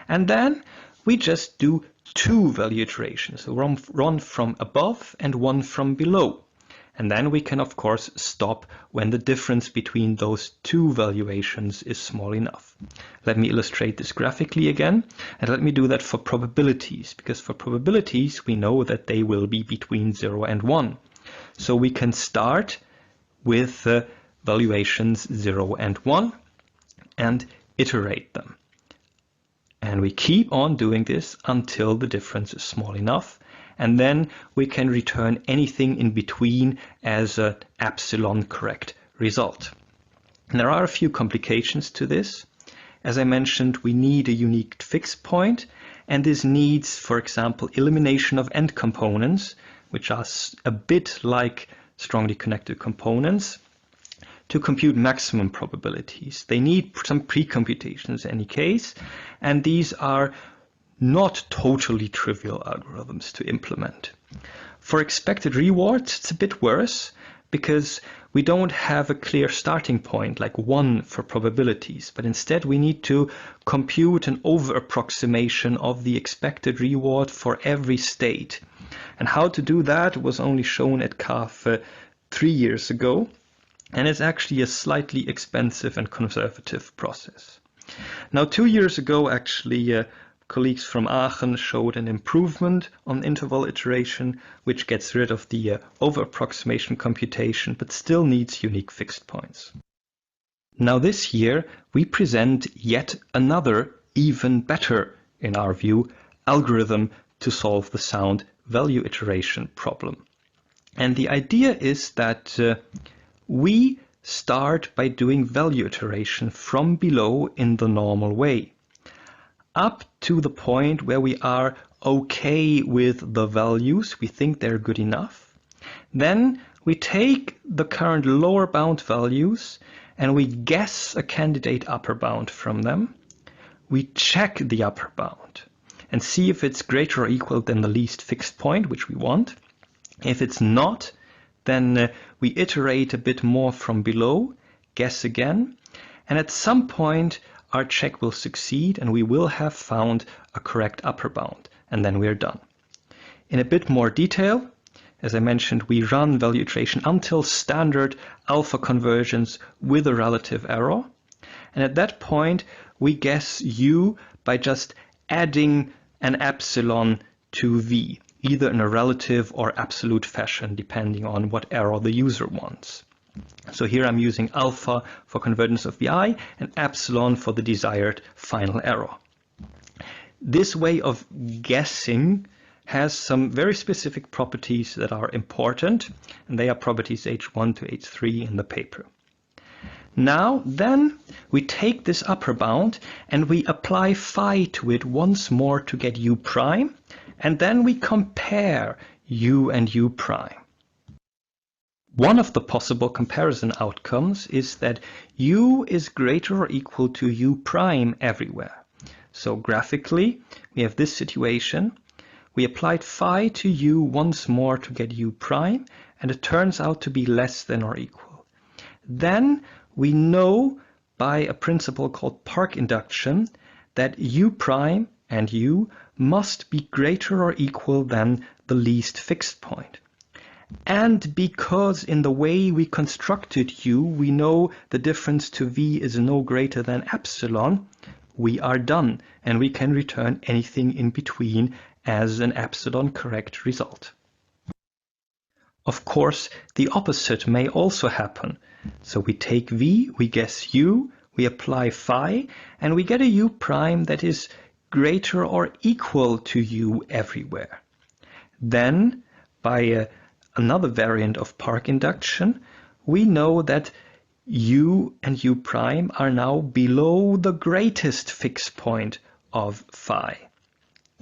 And then we just do two value iterations, so one from above and one from below. And then we can, of course, stop when the difference between those two valuations is small enough. Let me illustrate this graphically again, and let me do that for probabilities, because for probabilities we know that they will be between 0 and 1. So we can start with valuations 0 and 1 and iterate them. And we keep on doing this until the difference is small enough. And then we can return anything in between as an epsilon correct result. And there are a few complications to this. As I mentioned, we need a unique fixed point, and this needs, for example, elimination of end components, which are a bit like strongly connected components, to compute maximum probabilities. They need some pre-computations in any case, and these are not totally trivial algorithms to implement. For expected rewards, it's a bit worse because we don't have a clear starting point like 1 for probabilities, but instead we need to compute an over-approximation of the expected reward for every state. And how to do that was only shown at CAV 3 years ago, and it's actually a slightly expensive and conservative process. Now, 2 years ago, actually, colleagues from Aachen showed an improvement on interval iteration, which gets rid of the over-approximation computation, but still needs unique fixed points. Now this year, we present yet another, even better, in our view, algorithm to solve the sound value iteration problem. And the idea is that we start by doing value iteration from below in the normal way, up to the point where we are okay with the values, we think they're good enough. Then we take the current lower bound values and we guess a candidate upper bound from them. We check the upper bound and see if it's greater or equal than the least fixed point, which we want. If it's not, then we iterate a bit more from below, guess again, and at some point our check will succeed and we will have found a correct upper bound, and then we're done. In a bit more detail, as I mentioned, we run value iteration until standard alpha convergence with a relative error, and at that point we guess U by just adding an epsilon to V, either in a relative or absolute fashion, depending on what error the user wants. So here I'm using alpha for convergence of VI and epsilon for the desired final error. This way of guessing has some very specific properties that are important, and they are properties H1 to H3 in the paper. Now, then, we take this upper bound and we apply phi to it once more to get u prime, and then we compare u and u prime. One of the possible comparison outcomes is that u is greater or equal to u prime everywhere. So graphically, we have this situation. We applied phi to u once more to get u prime, and it turns out to be less than or equal. Then we know by a principle called Park induction that u prime and u must be greater or equal than the least fixed point. And because in the way we constructed u, we know the difference to v is no greater than epsilon, we are done, and we can return anything in between as an epsilon correct result. Of course, the opposite may also happen. So we take v, we guess u, we apply phi, and we get a u prime that is greater or equal to u everywhere. Then, by another variant of Park induction, we know that u and u prime are now below the greatest fixed point of phi.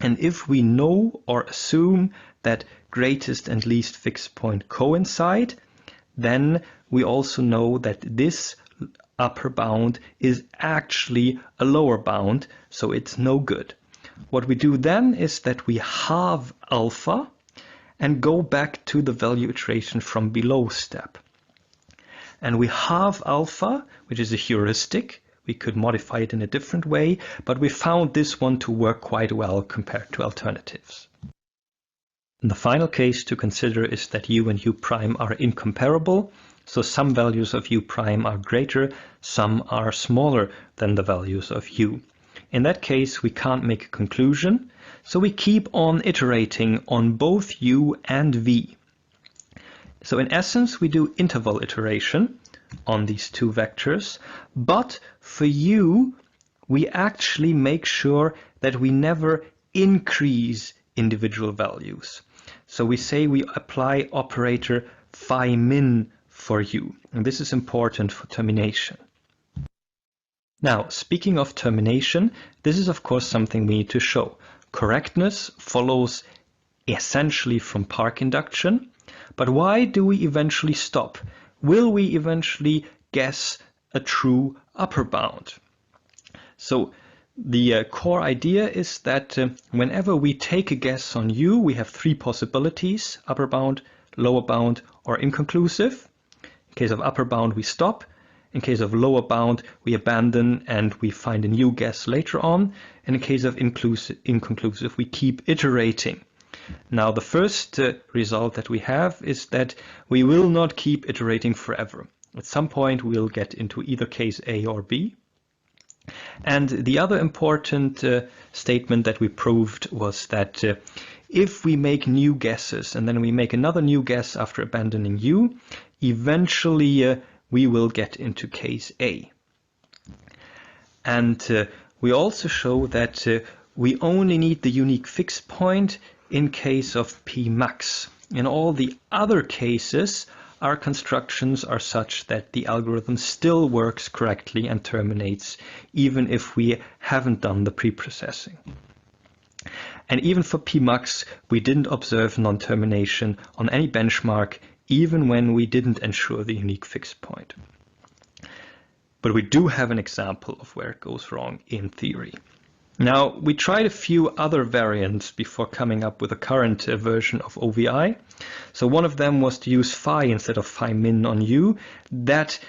And if we know or assume that greatest and least fixed point coincide, then we also know that this upper bound is actually a lower bound, so it's no good. What we do then is that we halve alpha and go back to the value iteration from below step. And we halve alpha, which is a heuristic. We could modify it in a different way, but we found this one to work quite well compared to alternatives. And the final case to consider is that u and u prime are incomparable, so some values of u prime are greater, some are smaller than the values of u. In that case, we can't make a conclusion, so we keep on iterating on both u and v. So in essence, we do interval iteration on these two vectors, but for u, we actually make sure that we never increase individual values. So we say we apply operator phi min for u, and this is important for termination. Now, speaking of termination, this is of course something we need to show. Correctness follows essentially from Park induction, but why do we eventually stop? Will we eventually guess a true upper bound? So the core idea is that whenever we take a guess on u, we have three possibilities: upper bound, lower bound, or inconclusive. In case of upper bound, we stop. In case of lower bound, we abandon and we find a new guess later on. And in case of inconclusive, we keep iterating. Now, the first result that we have is that we will not keep iterating forever. At some point, we'll get into either case A or B. And the other important statement that we proved was that if we make new guesses and then we make another new guess after abandoning U, eventually we will get into case A. And we also show that we only need the unique fixed point in case of P max. In all the other cases, our constructions are such that the algorithm still works correctly and terminates, even if we haven't done the pre-processing. And even for P max, we didn't observe non-termination on any benchmark, even when we didn't ensure the unique fixed point. But we do have an example of where it goes wrong in theory. Now, we tried a few other variants before coming up with a current version of OVI. So one of them was to use phi instead of phi min on U. That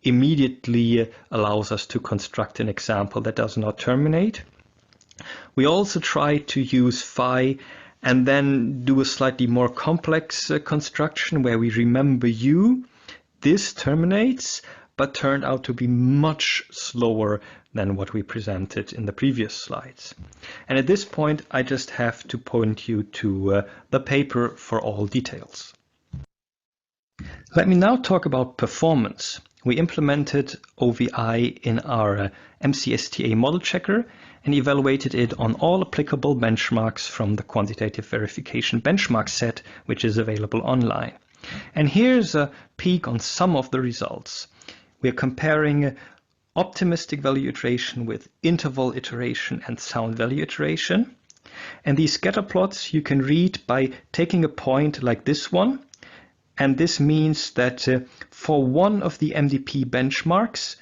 immediately allows us to construct an example that does not terminate. We also tried to use phi and then do a slightly more complex construction where we remember U. This terminates, but turned out to be much slower than what we presented in the previous slides. And at this point, I just have to point you to the paper for all details. Let me now talk about performance. We implemented OVI in our MCSTA model checker, and evaluated it on all applicable benchmarks from the quantitative verification benchmark set, which is available online. And here's a peek on some of the results. We're comparing optimistic value iteration with interval iteration and sound value iteration. And these scatter plots you can read by taking a point like this one. And this means that for one of the MDP benchmarks,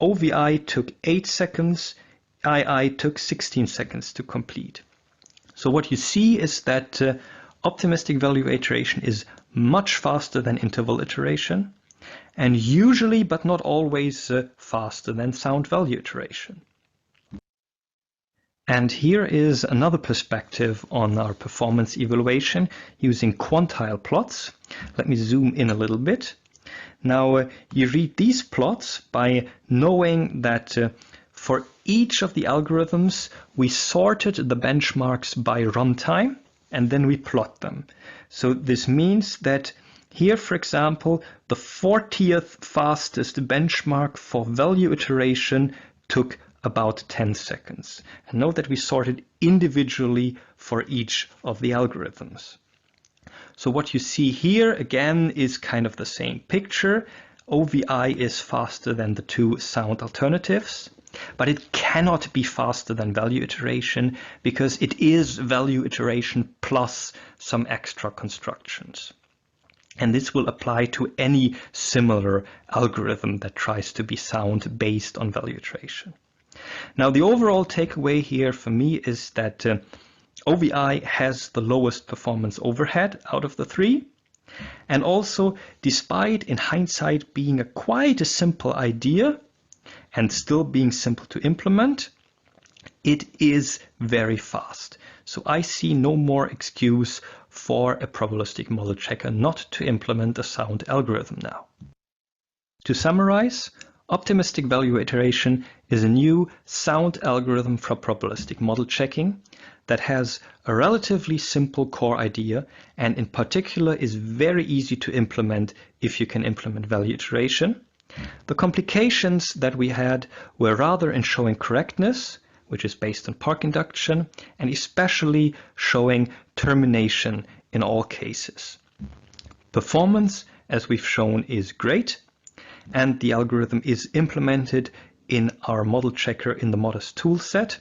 OVI took 8 seconds, II took 16 seconds to complete. So what you see is that optimistic value iteration is much faster than interval iteration, and usually, but not always, faster than sound value iteration. And here is another perspective on our performance evaluation using quantile plots. Let me zoom in a little bit. Now, you read these plots by knowing that for each of the algorithms, we sorted the benchmarks by runtime, and then we plot them. So this means that here, for example, the 40th fastest benchmark for value iteration took about 10 seconds. And note that we sorted individually for each of the algorithms. So what you see here again is kind of the same picture. OVI is faster than the two sound alternatives, but it cannot be faster than value iteration because it is value iteration plus some extra constructions. And this will apply to any similar algorithm that tries to be sound based on value iteration. Now, the overall takeaway here for me is that OVI has the lowest performance overhead out of the three. And also, despite in hindsight being quite a simple idea and still being simple to implement, it is very fast. So I see no more excuse for a probabilistic model checker not to implement a sound algorithm now. To summarize, optimistic value iteration is a new sound algorithm for probabilistic model checking that has a relatively simple core idea and in particular is very easy to implement if you can implement value iteration. The complications that we had were rather in showing correctness, which is based on Park induction, and especially showing termination in all cases. Performance, as we've shown, is great, and the algorithm is implemented in our model checker in the Modest toolset.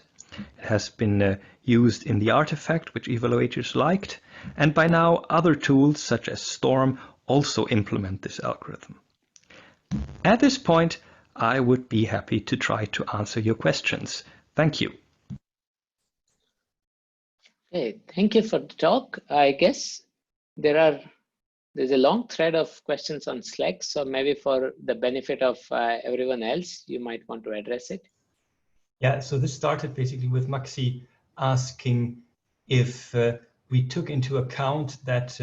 It has been used in the artifact, which evaluators liked, and by now other tools such as Storm also implement this algorithm. At this point, I would be happy to try to answer your questions. Thank you. Okay, thank you for the talk. I guess there's a long thread of questions on Slack, so maybe for the benefit of everyone else, you might want to address it. Yeah, so this started basically with Maxi asking if we took into account that,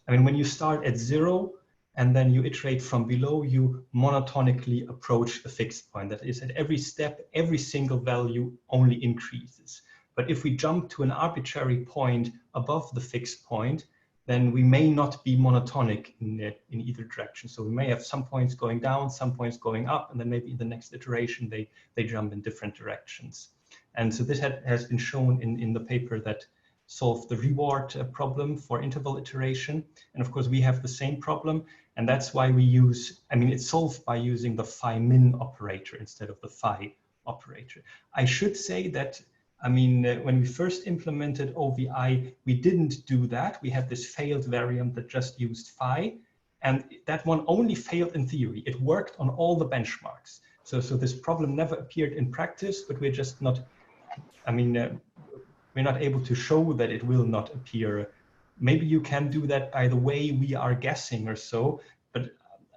when you start at 0 and then you iterate from below, you monotonically approach the fixed point. That is, at every step, every single value only increases. But if we jump to an arbitrary point above the fixed point, then we may not be monotonic in either direction. So we may have some points going down, some points going up, and then maybe in the next iteration, they jump in different directions. And so this has been shown in the paper that solved the reward problem for interval iteration. And of course, we have the same problem. And that's why we use, it's solved by using the phi min operator instead of the phi operator. I should say that when we first implemented OVI, we didn't do that. We had this failed variant that just used phi, and that one only failed in theory. It worked on all the benchmarks. So this problem never appeared in practice, but we're just not, we're not able to show that it will not appear. Maybe you can do that by the way we are guessing or so, but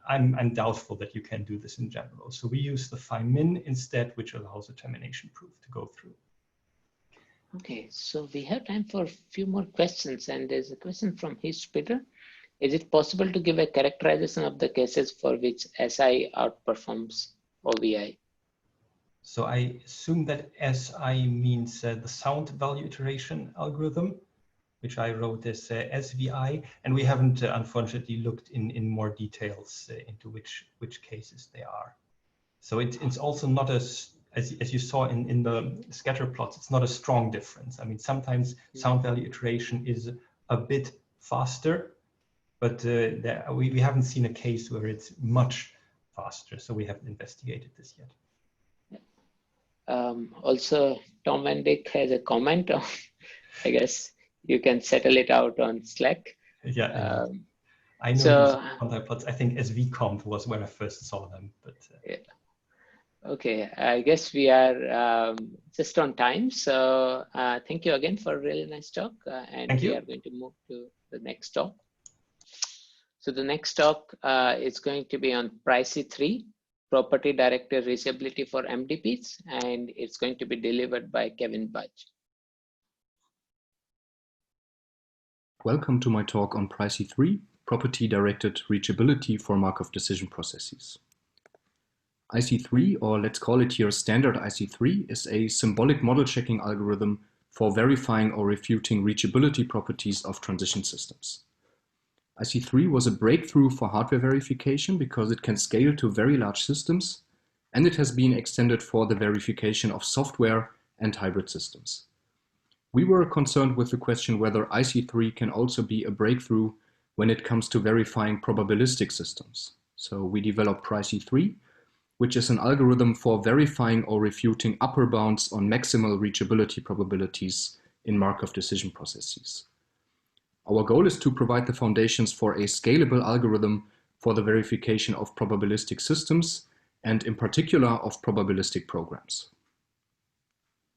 I'm doubtful that you can do this in general. So we use the phi min instead, which allows a termination proof to go through. Okay, so we have time for a few more questions, and there's a question from Peter. Is it possible to give a characterization of the cases for which SI outperforms OVI? So I assume that SI means the sound value iteration algorithm, which I wrote as SVI, and we haven't unfortunately looked in more details into which cases they are. So it's also not as you saw in the scatter plots, it's not a strong difference. I mean, sometimes sound value iteration is a bit faster, but we haven't seen a case where it's much faster, so we haven't investigated this yet. Also, Tom and Dick has a comment on, I guess you can settle it out on Slack. Yeah, I know so, these quantile plots. I think SVComp was where I first saw them, but yeah. Okay, I guess we are just on time. So thank you again for a really nice talk. And we are going to move to the next talk. So the next talk is going to be on PRICE3, Property Directed Reachability for MDPs, and it's going to be delivered by Kevin Budge. Welcome to my talk on PRICE3, Property Directed Reachability for Markov Decision Processes. IC3, or let's call it here standard IC3, is a symbolic model checking algorithm for verifying or refuting reachability properties of transition systems. IC3 was a breakthrough for hardware verification because it can scale to very large systems, and it has been extended for the verification of software and hybrid systems. We were concerned with the question whether IC3 can also be a breakthrough when it comes to verifying probabilistic systems. So we developed PRICE3, which is an algorithm for verifying or refuting upper bounds on maximal reachability probabilities in Markov decision processes. Our goal is to provide the foundations for a scalable algorithm for the verification of probabilistic systems, and in particular of probabilistic programs.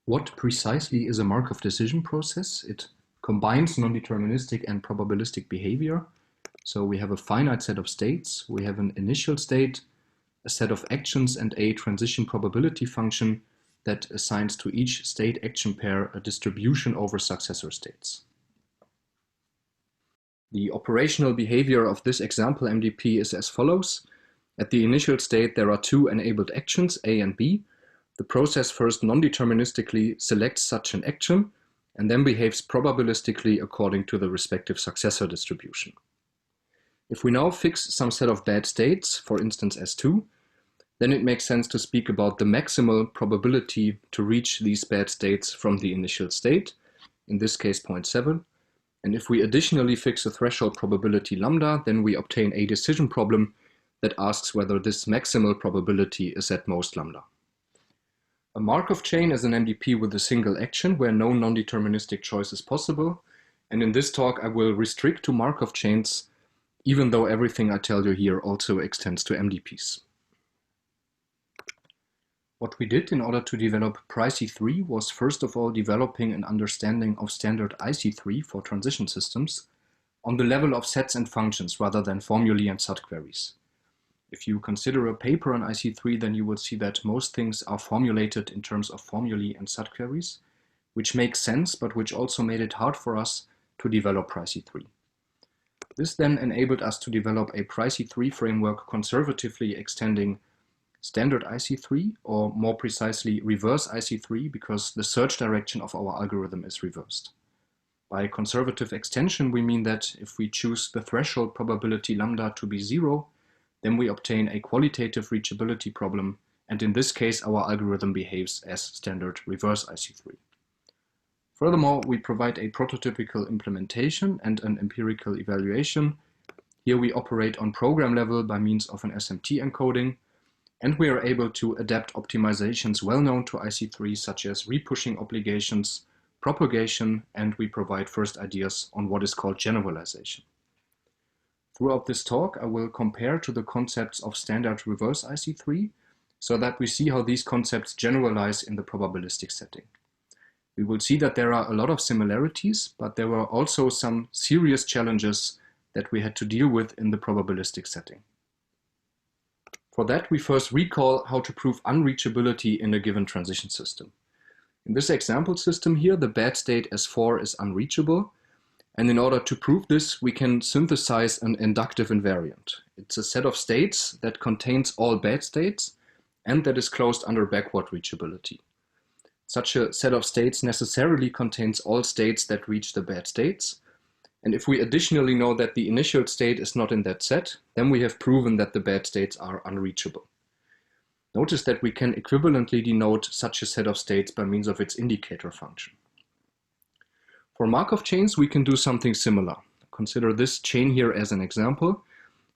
What precisely is a Markov decision process? It combines non-deterministic and probabilistic behavior. So we have a finite set of states, we have an initial state, a set of actions, and a transition probability function that assigns to each state action pair a distribution over successor states. The operational behavior of this example MDP is as follows. At the initial state, there are two enabled actions, A and B. The process first non-deterministically selects such an action and then behaves probabilistically according to the respective successor distribution. If we now fix some set of bad states, for instance S2, then it makes sense to speak about the maximal probability to reach these bad states from the initial state, in this case 0.7. And if we additionally fix a threshold probability lambda, then we obtain a decision problem that asks whether this maximal probability is at most lambda. A Markov chain is an MDP with a single action where no non-deterministic choice is possible. And in this talk, I will restrict to Markov chains, even though everything I tell you here also extends to MDPs. What we did in order to develop PRICE3 was first of all developing an understanding of standard IC3 for transition systems on the level of sets and functions rather than formulae and subqueries. If you consider a paper on IC3, then you will see that most things are formulated in terms of formulae and subqueries, which makes sense, but which also made it hard for us to develop PRICE3. This then enabled us to develop a PRICE3 framework conservatively extending standard IC3, or more precisely reverse IC3, because the search direction of our algorithm is reversed. By conservative extension, we mean that if we choose the threshold probability lambda to be 0, then we obtain a qualitative reachability problem, and in this case our algorithm behaves as standard reverse IC3. Furthermore, we provide a prototypical implementation and an empirical evaluation. Here we operate on program level by means of an SMT encoding, and we are able to adapt optimizations well known to IC3, such as repushing obligations, propagation, and we provide first ideas on what is called generalization. Throughout this talk, I will compare to the concepts of standard reverse IC3 so that we see how these concepts generalize in the probabilistic setting. We will see that there are a lot of similarities, but there were also some serious challenges that we had to deal with in the probabilistic setting. For that, we first recall how to prove unreachability in a given transition system. In this example system here, the bad state S4 is unreachable. And in order to prove this, we can synthesize an inductive invariant. It's a set of states that contains all bad states and that is closed under backward reachability. Such a set of states necessarily contains all states that reach the bad states. And if we additionally know that the initial state is not in that set, then we have proven that the bad states are unreachable. Notice that we can equivalently denote such a set of states by means of its indicator function. For Markov chains, we can do something similar. Consider this chain here as an example.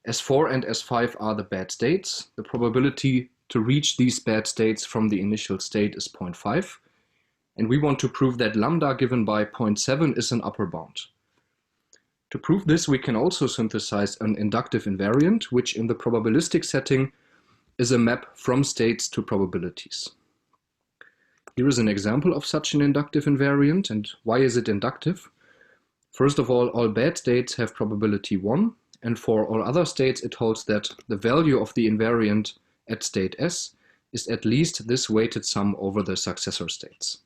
S4 and S5 are the bad states. The probability to reach these bad states from the initial state is 0.5. And we want to prove that lambda given by 0.7 is an upper bound. To prove this, we can also synthesize an inductive invariant, which in the probabilistic setting is a map from states to probabilities. Here is an example of such an inductive invariant. And why is it inductive? First of all bad states have probability 1. And for all other states, it holds that the value of the invariant at state S is at least this weighted sum over the successor states.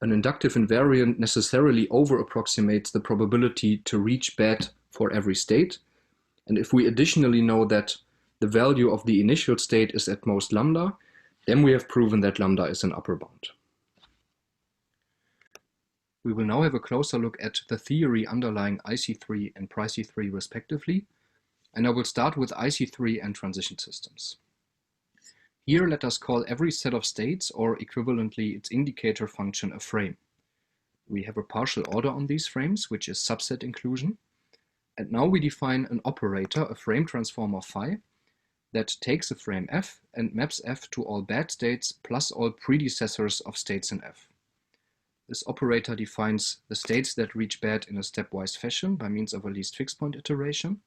An inductive invariant necessarily over-approximates the probability to reach bad for every state. And if we additionally know that the value of the initial state is at most lambda, then we have proven that lambda is an upper bound. We will now have a closer look at the theory underlying IC3 and PRICE3 respectively, and I will start with IC3 and transition systems. Here let us call every set of states, or equivalently its indicator function, a frame. We have a partial order on these frames, which is subset inclusion. And now we define an operator, a frame transformer phi, that takes a frame F and maps F to all bad states plus all predecessors of states in F. This operator defines the states that reach bad in a stepwise fashion by means of a least fixed point iteration,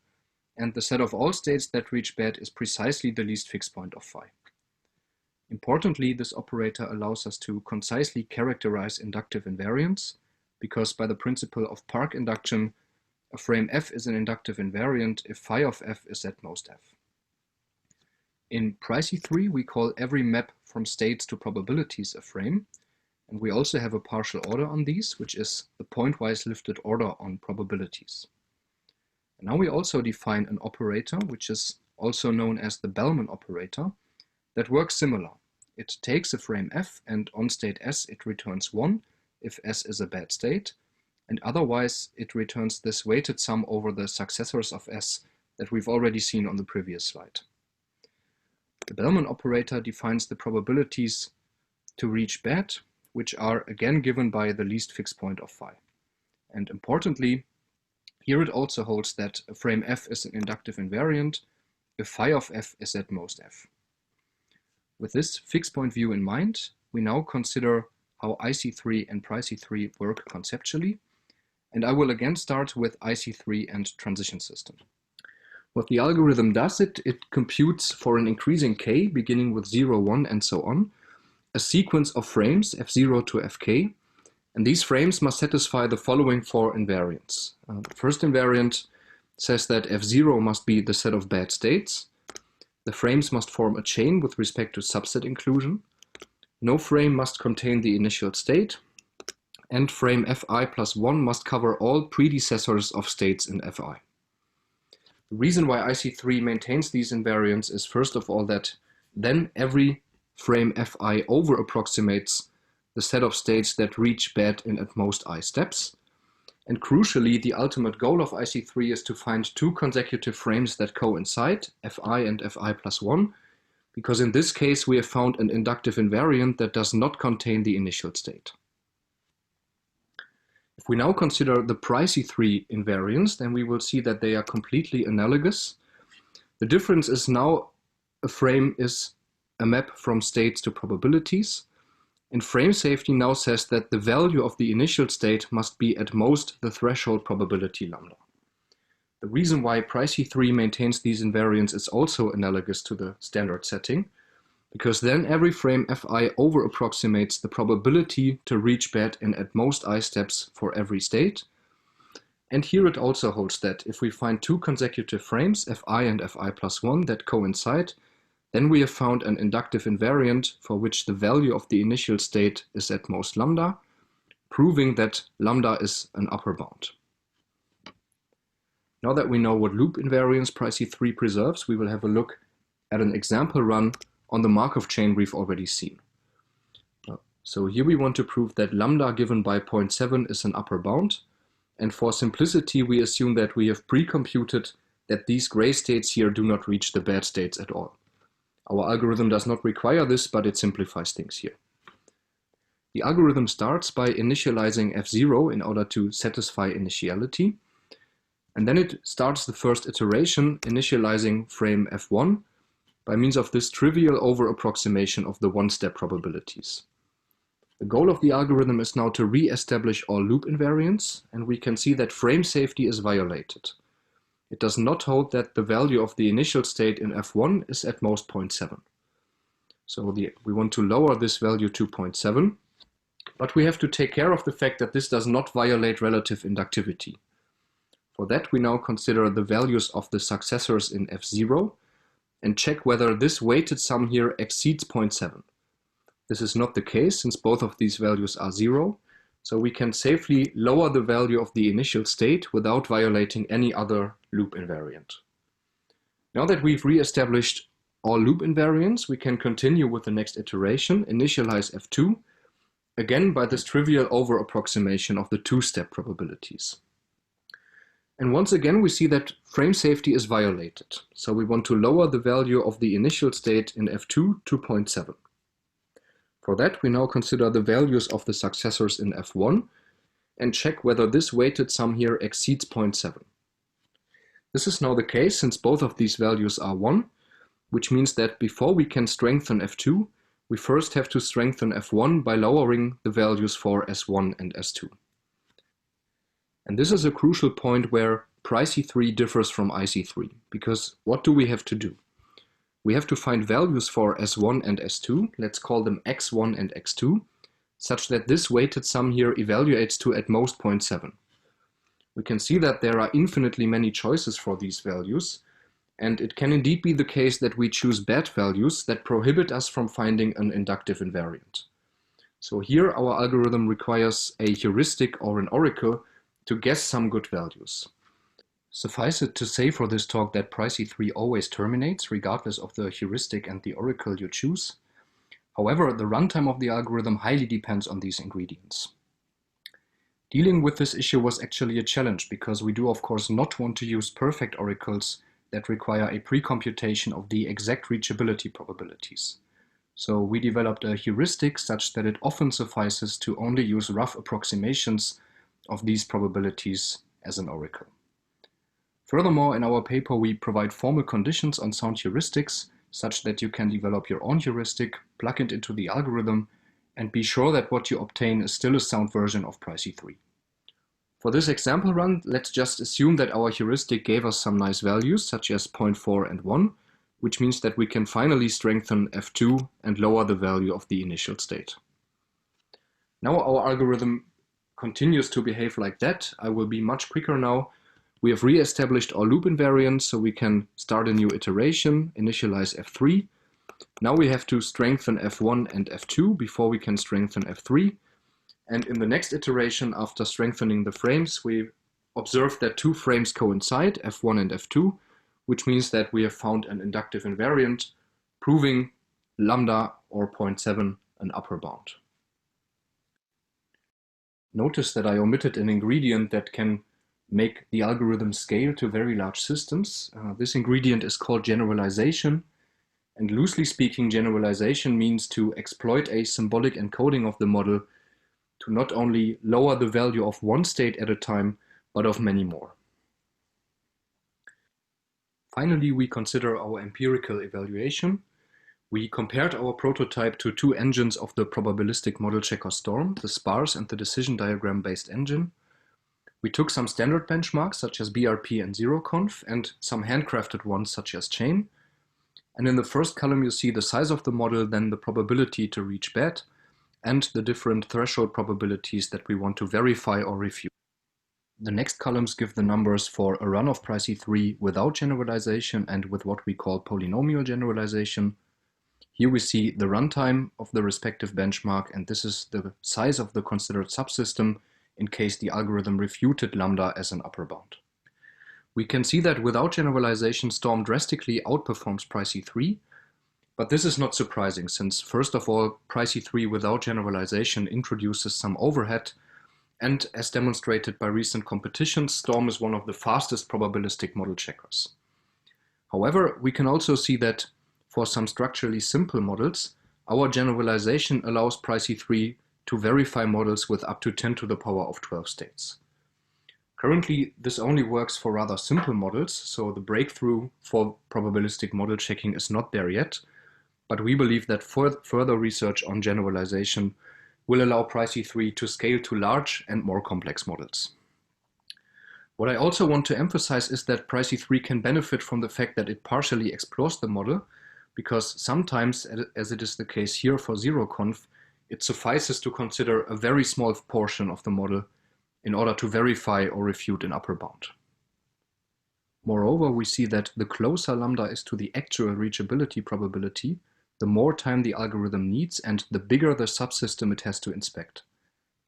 and the set of all states that reach bad is precisely the least fixed point of phi. Importantly, this operator allows us to concisely characterize inductive invariants, because by the principle of Park induction, a frame F is an inductive invariant if phi of F is at most F. In PRICE3, we call every map from states to probabilities a frame, and we also have a partial order on these, which is the pointwise lifted order on probabilities. And now we also define an operator, which is also known as the Bellman operator, that works similar. It takes a frame F and on state S it returns 1 if S is a bad state, and otherwise it returns this weighted sum over the successors of S that we've already seen on the previous slide. The Bellman operator defines the probabilities to reach bad, which are again given by the least fixed point of phi. And importantly, here it also holds that a frame F is an inductive invariant if phi of F is at most F. With this fixed point view in mind, we now consider how IC3 and PRICE3 work conceptually, and I will again start with IC3 and transition system. What the algorithm does, it computes for an increasing k, beginning with 0, 1, and so on, a sequence of frames, F0 to Fk, and these frames must satisfy the following four invariants. The first invariant says that F0 must be the set of bad states. The frames must form a chain with respect to subset inclusion. No frame must contain the initial state. And frame Fi plus 1 must cover all predecessors of states in Fi. The reason why IC3 maintains these invariants is first of all that then every frame Fi over-approximates the set of states that reach bad in at most I steps. And crucially, the ultimate goal of IC3 is to find two consecutive frames that coincide, Fi and Fi plus 1, because in this case we have found an inductive invariant that does not contain the initial state. If we now consider the PRICE3 invariants, then we will see that they are completely analogous. The difference is now a frame is a map from states to probabilities, and frame safety now says that the value of the initial state must be at most the threshold probability lambda. The reason why PRICE3 maintains these invariants is also analogous to the standard setting, because then every frame Fi over-approximates the probability to reach bad in at most I steps for every state. And here it also holds that if we find two consecutive frames, Fi and Fi plus 1, that coincide, then we have found an inductive invariant for which the value of the initial state is at most lambda, proving that lambda is an upper bound. Now that we know what loop invariance PRICE3 preserves, we will have a look at an example run on the Markov chain we've already seen. So here we want to prove that lambda given by 0.7 is an upper bound, and for simplicity we assume that we have pre-computed that these gray states here do not reach the bad states at all. Our algorithm does not require this, but it simplifies things here. The algorithm starts by initializing f0 in order to satisfy initiality. And then it starts the first iteration, initializing frame f1 by means of this trivial over-approximation of the one-step probabilities. The goal of the algorithm is now to re-establish all loop invariants, and we can see that frame safety is violated. It does not hold that the value of the initial state in f1 is at most 0.7. So we want to lower this value to 0.7, but we have to take care of the fact that this does not violate relative inductivity. For that, we now consider the values of the successors in f0 and check whether this weighted sum here exceeds 0.7. This is not the case since both of these values are 0, so we can safely lower the value of the initial state without violating any other loop invariant. Now that we've re-established all loop invariants, we can continue with the next iteration, initialize f2, again by this trivial over-approximation of the two-step probabilities. And once again we see that frame safety is violated, so we want to lower the value of the initial state in f2 to 0.7. For that, we now consider the values of the successors in f1 and check whether this weighted sum here exceeds 0.7. This is now the case since both of these values are 1, which means that before we can strengthen f2, we first have to strengthen f1 by lowering the values for s1 and s2. And this is a crucial point where pryc3 differs from IC3, because what do we have to do? We have to find values for s1 and s2, let's call them x1 and x2, such that this weighted sum here evaluates to at most 0.7. We can see that there are infinitely many choices for these values, and it can indeed be the case that we choose bad values that prohibit us from finding an inductive invariant. So here our algorithm requires a heuristic or an oracle to guess some good values. Suffice it to say for this talk that pryc3 always terminates regardless of the heuristic and the oracle you choose. However, the runtime of the algorithm highly depends on these ingredients. Dealing with this issue was actually a challenge because we do of course not want to use perfect oracles that require a pre-computation of the exact reachability probabilities. So we developed a heuristic such that it often suffices to only use rough approximations of these probabilities as an oracle. Furthermore, in our paper we provide formal conditions on sound heuristics such that you can develop your own heuristic, plug it into the algorithm, and be sure that what you obtain is still a sound version of pryc3. For this example run, let's just assume that our heuristic gave us some nice values such as 0.4 and 1, which means that we can finally strengthen f2 and lower the value of the initial state. Now our algorithm continues to behave like that. I will be much quicker now. We have re-established our loop invariants, so we can start a new iteration, initialize f3. Now we have to strengthen f1 and f2 before we can strengthen f3. And in the next iteration, after strengthening the frames, we observe that two frames coincide, f1 and f2, which means that we have found an inductive invariant, proving lambda or 0.7 an upper bound. Notice that I omitted an ingredient that can make the algorithm scale to very large systems. This ingredient is called generalization. And loosely speaking, generalization means to exploit a symbolic encoding of the model to not only lower the value of one state at a time, but of many more. Finally, we consider our empirical evaluation. We compared our prototype to two engines of the probabilistic model checker Storm, the sparse and the decision diagram based engine. We took some standard benchmarks such as BRP and zeroconf and some handcrafted ones such as chain. And in the first column you see the size of the model, then the probability to reach bad, and the different threshold probabilities that we want to verify or refute. The next columns give the numbers for a run of pryc3 without generalization and with what we call polynomial generalization. Here we see the runtime of the respective benchmark, and this is the size of the considered subsystem in case the algorithm refuted lambda as an upper bound. We can see that without generalization, Storm drastically outperforms pryc3, but this is not surprising since, first of all, pryc3 without generalization introduces some overhead, and as demonstrated by recent competitions, Storm is one of the fastest probabilistic model checkers. However, we can also see that for some structurally simple models, our generalization allows Pricey3 to verify models with up to 10 to the power of 12 states. Currently, this only works for rather simple models, so the breakthrough for probabilistic model checking is not there yet, but we believe that further research on generalization will allow Pricey3 to scale to large and more complex models. What I also want to emphasize is that Pricey3 can benefit from the fact that it partially explores the model, because sometimes, as it is the case here for zeroconf, it suffices to consider a very small portion of the model in order to verify or refute an upper bound. Moreover, we see that the closer lambda is to the actual reachability probability, the more time the algorithm needs and the bigger the subsystem it has to inspect.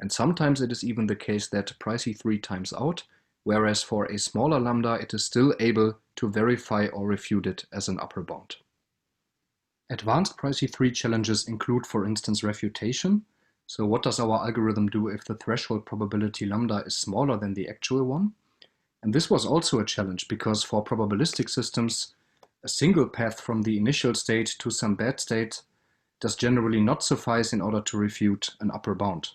And sometimes it is even the case that Pricey3 times out, whereas for a smaller lambda it is still able to verify or refute it as an upper bound. Advanced Pricey3 challenges include, for instance, refutation. So what does our algorithm do if the threshold probability lambda is smaller than the actual one? And this was also a challenge because for probabilistic systems, a single path from the initial state to some bad state does generally not suffice in order to refute an upper bound.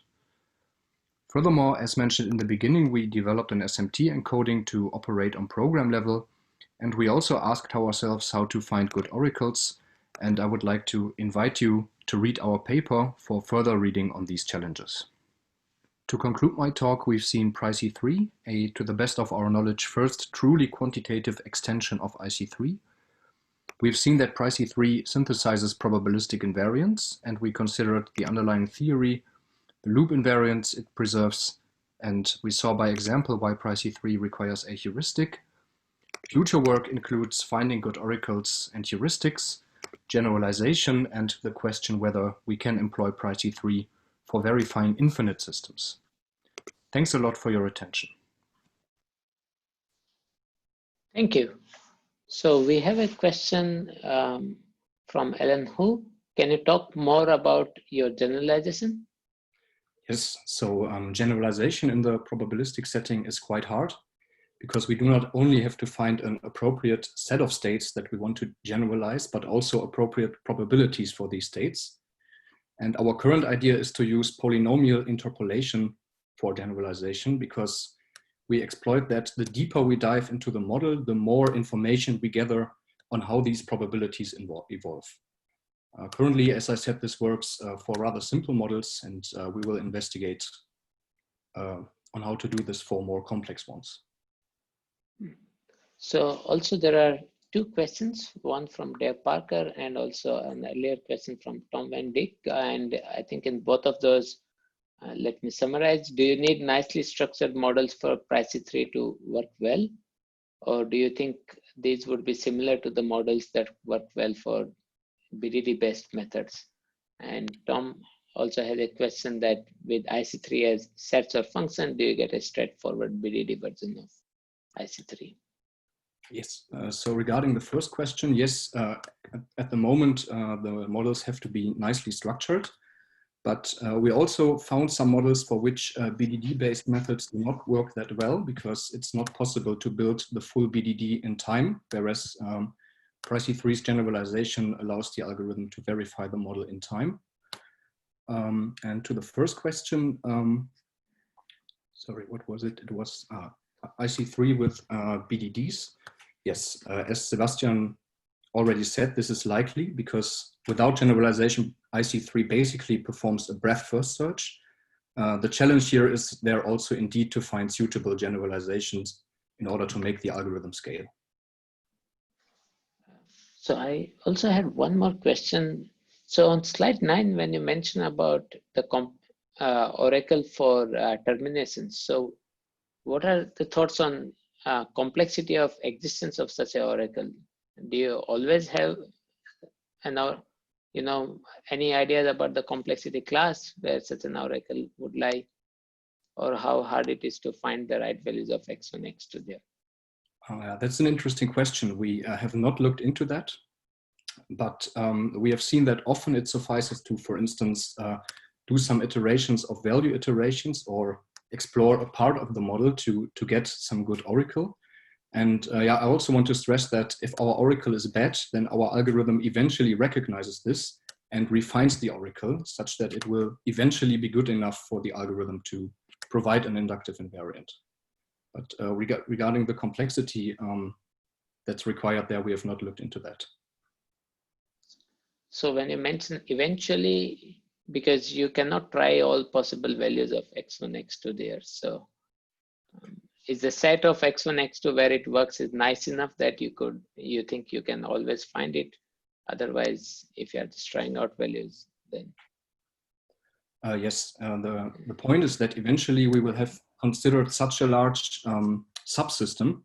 Furthermore, as mentioned in the beginning, we developed an SMT encoding to operate on program level, and we also asked ourselves how to find good oracles, and I would like to invite you to read our paper for further reading on these challenges. To conclude my talk, we've seen Pricey3, a, to the best of our knowledge, first truly quantitative extension of IC3. We've seen that Pricey3 synthesizes probabilistic invariants, and we considered the underlying theory, the loop invariants it preserves, and we saw by example why Pricey3 requires a heuristic. Future work includes finding good oracles and heuristics, generalization, and the question whether we can employ Pricey3 for verifying infinite systems. Thanks a lot for your attention. Thank you. So we have a question from Ellen Hu. Can you talk more about your generalization? Yes, so generalization in the probabilistic setting is quite hard because we do not only have to find an appropriate set of states that we want to generalize, but also appropriate probabilities for these states. And our current idea is to use polynomial interpolation for generalization because we exploit that the deeper we dive into the model, the more information we gather on how these probabilities evolve. Currently, as I said, this works for rather simple models, and we will investigate on how to do this for more complex ones. So also there are two questions, one from Dave Parker and also an earlier question from Tom Van Dyck. And I think in both of those, let me summarize. Do you need nicely structured models for Pricey3 to work well? Or do you think these would be similar to the models that work well for BDD-based methods? And Tom also had a question that with IC3 as sets or function, do you get a straightforward BDD version of IC3? Yes, so regarding the first question, yes, at the moment, the models have to be nicely structured, but we also found some models for which BDD-based methods do not work that well because it's not possible to build the full BDD in time, whereas Pricey3's generalization allows the algorithm to verify the model in time. And to the first question, sorry, what was it? It was IC3 with BDDs. Yes, as Sebastian already said, this is likely because without generalization, IC3 basically performs a breadth-first search. The challenge here is there also indeed to find suitable generalizations in order to make the algorithm scale. So I also had one more question. So on slide 9, when you mention about the oracle for terminations, so what are the thoughts on complexity of existence of such an oracle? Do you always have any ideas about the complexity class where such an oracle would lie, or how hard it is to find the right values of x1, x2 there? That's an interesting question. We have not looked into that, but we have seen that often it suffices to, for instance, do some iterations of value iterations or explore a part of the model to get some good oracle. And yeah, I also want to stress that if our oracle is bad, then our algorithm eventually recognizes this and refines the oracle such that it will eventually be good enough for the algorithm to provide an inductive invariant. But regarding the complexity that's required there, we have not looked into that. So when you mention eventually, because you cannot try all possible values of x1, x2 there. So is the set of x1, x2 where it works is nice enough that you think you can always find it? Otherwise, if you are just trying out values, then. Yes, the point is that eventually we will have considered such a large subsystem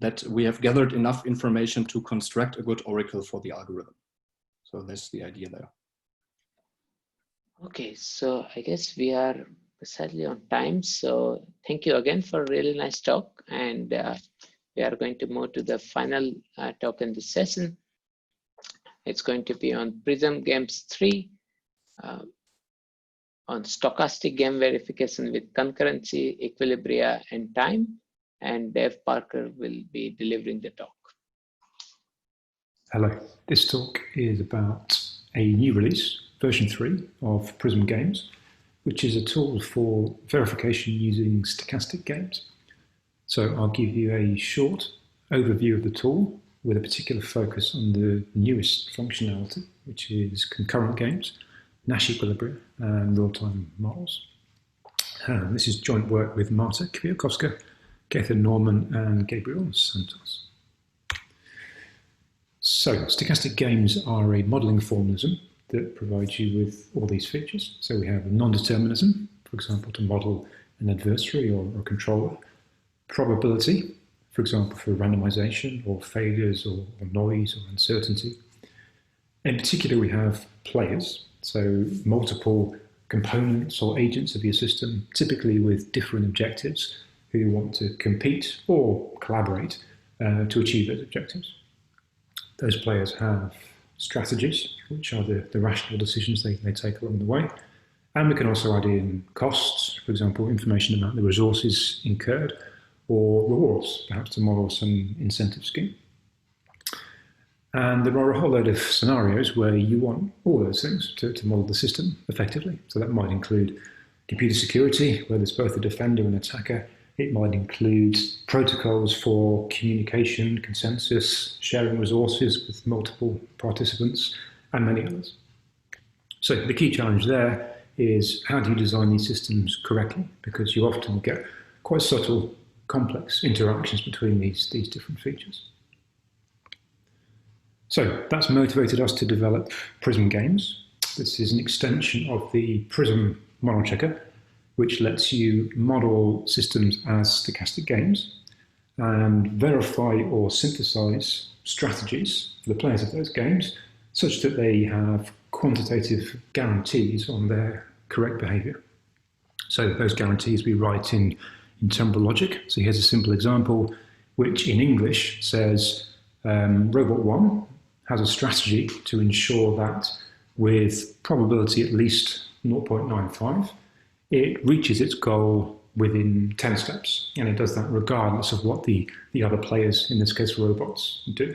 that we have gathered enough information to construct a good oracle for the algorithm. So that's the idea there. Okay, so I guess we are sadly on time. So thank you again for a really nice talk. And we are going to move to the final talk in this session. It's going to be on Prism Games 3, on stochastic game verification with concurrency, equilibria, and time. And Dave Parker will be delivering the talk. Hello, this talk is about a new release, version 3 of Prism Games, which is a tool for verification using stochastic games. So I'll give you a short overview of the tool with a particular focus on the newest functionality, which is concurrent games, Nash equilibria, and real-time models. This is joint work with Marta Kwiatkowska, Gaither Norman, and Gabriel Santos. So, stochastic games are a modeling formalism that provides you with all these features. So we have non-determinism, for example, to model an adversary or a controller. Probability, for example, for randomization or failures or noise or uncertainty. In particular, we have players, so multiple components or agents of your system, typically with different objectives, who want to compete or collaborate to achieve those objectives. Those players have strategies, which are the rational decisions they take along the way. And we can also add in costs, for example, information about the resources incurred, or rewards, perhaps to model some incentive scheme. And there are a whole load of scenarios where you want all those things to model the system effectively. So that might include computer security, where there's both a defender and attacker. It might include protocols for communication, consensus, sharing resources with multiple participants, and many others. So the key challenge there is, how do you design these systems correctly? Because you often get quite subtle, complex interactions between these different features. So that's motivated us to develop Prism Games. This is an extension of the Prism model checker, which lets you model systems as stochastic games and verify or synthesize strategies for the players of those games such that they have quantitative guarantees on their correct behavior. So those guarantees we write in temporal logic. So here's a simple example, which in English says robot 1 has a strategy to ensure that with probability at least 0.95, it reaches its goal within 10 steps, and it does that regardless of what the other players, in this case robots, do.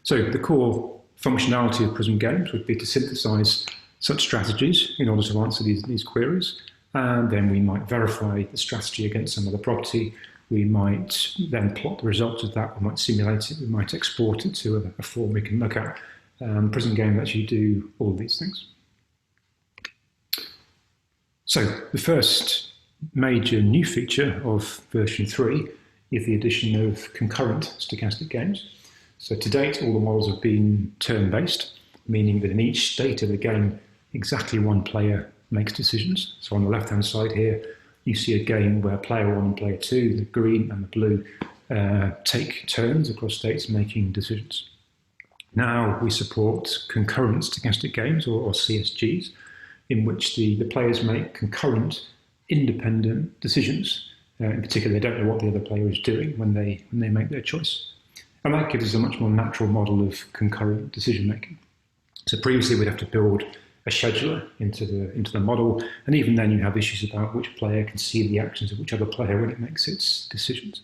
So the core functionality of Prism Games would be to synthesize such strategies in order to answer these queries, and then we might verify the strategy against some other property. We might then plot the results of that, we might simulate it, we might export it to a form we can look at. Prism Game lets you do all of these things. So the first major new feature of version 3 is the addition of concurrent stochastic games. So to date, all the models have been turn-based, meaning that in each state of the game, exactly one player makes decisions. So on the left-hand side here, you see a game where player 1 and player 2, the green and the blue, take turns across states making decisions. Now we support concurrent stochastic games, or CSGs, in which the players make concurrent, independent decisions. In particular, they don't know what the other player is doing when they make their choice. And that gives us a much more natural model of concurrent decision making. So previously we'd have to build a scheduler into the model, and even then you have issues about which player can see the actions of which other player when it makes its decisions.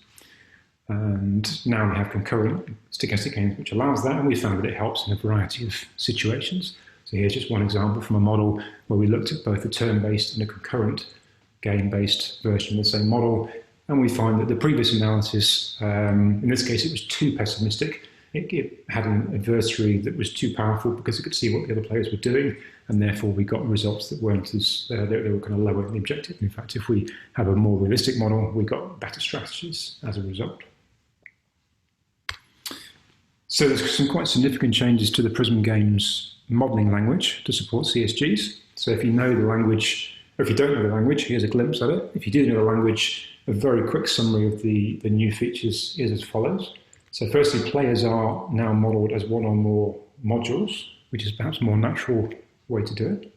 And now we have concurrent stochastic games, which allows that, and we found that it helps in a variety of situations. So here's just one example from a model where we looked at both a turn-based and a concurrent game-based version of the same model, and we find that the previous analysis, in this case it was too pessimistic. It had an adversary that was too powerful because it could see what the other players were doing, and therefore we got results that weren't as, they were kind of lower than the objective. In fact, if we have a more realistic model, we got better strategies as a result. So there's some quite significant changes to the Prism Games modeling language to support CSGs. So if you know the language, or if you don't know the language, here's a glimpse of it. If you do know the language, a very quick summary of the new features is as follows. So firstly, players are now modeled as one or more modules, which is perhaps a more natural way to do it.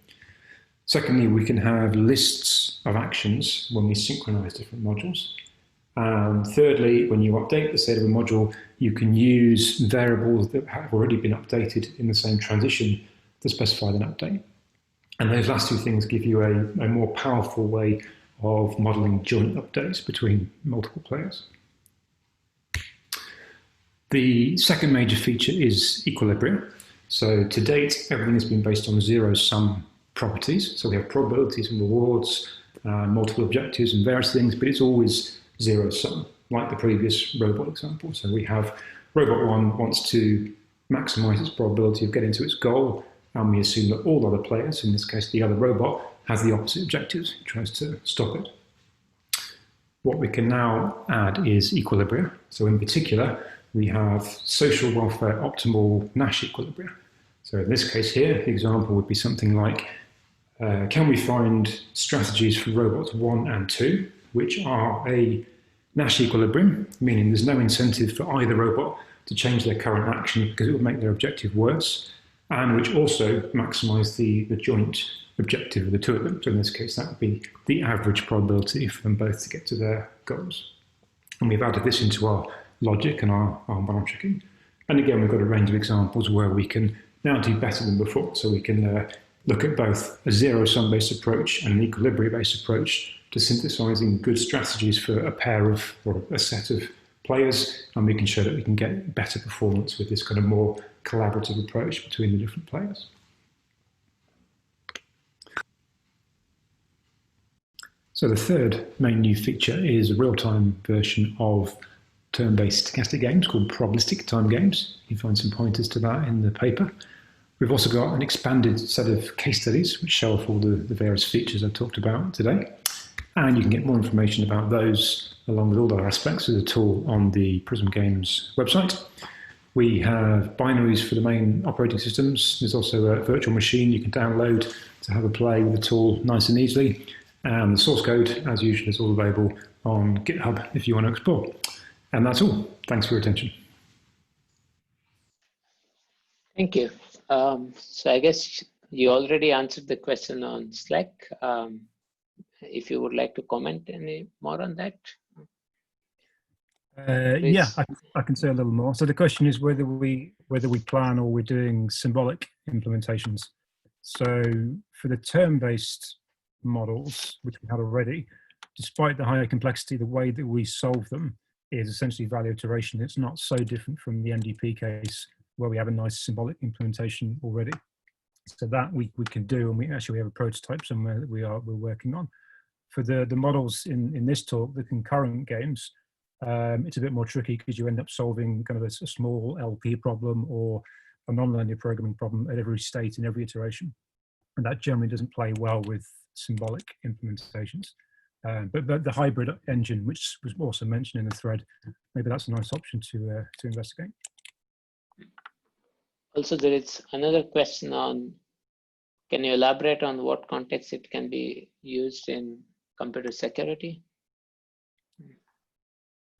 Secondly, we can have lists of actions when we synchronize different modules. And thirdly, when you update the state of a module, you can use variables that have already been updated in the same transition to specify an update. And those last two things give you a more powerful way of modeling joint updates between multiple players. The second major feature is equilibria. So to date, everything has been based on zero-sum properties. So we have probabilities and rewards, multiple objectives and various things, but it's always zero-sum, like the previous robot example. So we have robot 1 wants to maximize its probability of getting to its goal, and we assume that all other players, in this case the other robot, has the opposite objectives. It tries to stop it. What we can now add is equilibria. So in particular, we have social welfare optimal Nash equilibria. So in this case here, the example would be something like, can we find strategies for robots 1 and 2, which are a Nash equilibrium, meaning there's no incentive for either robot to change their current action because it would make their objective worse, and which also maximize the joint objective of the two of them. So in this case, that would be the average probability for them both to get to their goals. And we've added this into our logic and our model checking. And again, we've got a range of examples where we can now do better than before. So we can look at both a zero-sum based approach and an equilibrium-based approach to synthesizing good strategies for a pair of, or a set of players, and we can show that we can get better performance with this kind of more collaborative approach between the different players. So the third main new feature is a real-time version of turn-based stochastic games called probabilistic time games. You find some pointers to that in the paper. We've also got an expanded set of case studies which show off all the various features I talked about today. And you can get more information about those along with all the other aspects of the tool on the Prism Games website. We have binaries for the main operating systems. There's also a virtual machine you can download to have a play with the tool nice and easily. And the source code, as usual, is all available on GitHub if you want to explore. And that's all. Thanks for your attention. Thank you. So I guess you already answered the question on Slack. If you would like to comment any more on that. Yeah, I can say a little more. So the question is whether we plan or we're doing symbolic implementations. So for the term-based models, which we had already, despite the higher complexity, the way that we solve them is essentially value iteration. It's not so different from the NDP case where we have a nice symbolic implementation already. So that we can do, and we actually have a prototype somewhere that we're working on. For the models in this talk, the concurrent games, it's a bit more tricky because you end up solving kind of a small LP problem or a non-linear programming problem at every state in every iteration. And that generally doesn't play well with symbolic implementations. But the hybrid engine, which was also mentioned in the thread, maybe that's a nice option to investigate. Also, there is another question on, can you elaborate on what context it can be used in computer security?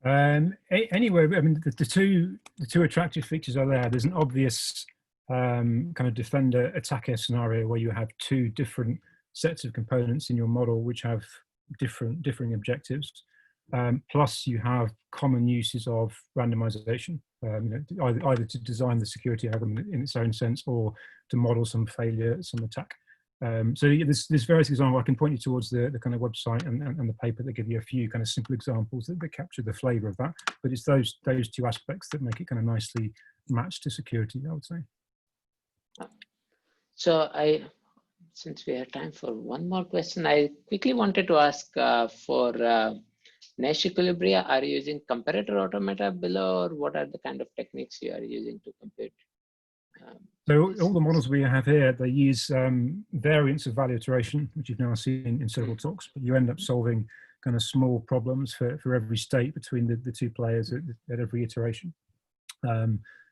Anyway, I mean, the two attractive features are there. There's an obvious kind of defender attacker scenario where you have two different sets of components in your model which have differing objectives. Plus you have common uses of randomization, you know, either to design the security algorithm in its own sense or to model some failure, some attack. So there's various examples. I can point you towards the kind of website and the paper that give you a few kind of simple examples that capture the flavor of that. But it's those two aspects that make it kind of nicely matched to security, I would say. So since we have time for one more question, I quickly wanted to ask for Nash equilibria, are you using comparator automata below, or what are the kind of techniques you are using to compute? So all the models we have here, they use variants of value iteration, which you've now seen in several talks, but you end up solving kind of small problems for every state between the two players at every iteration.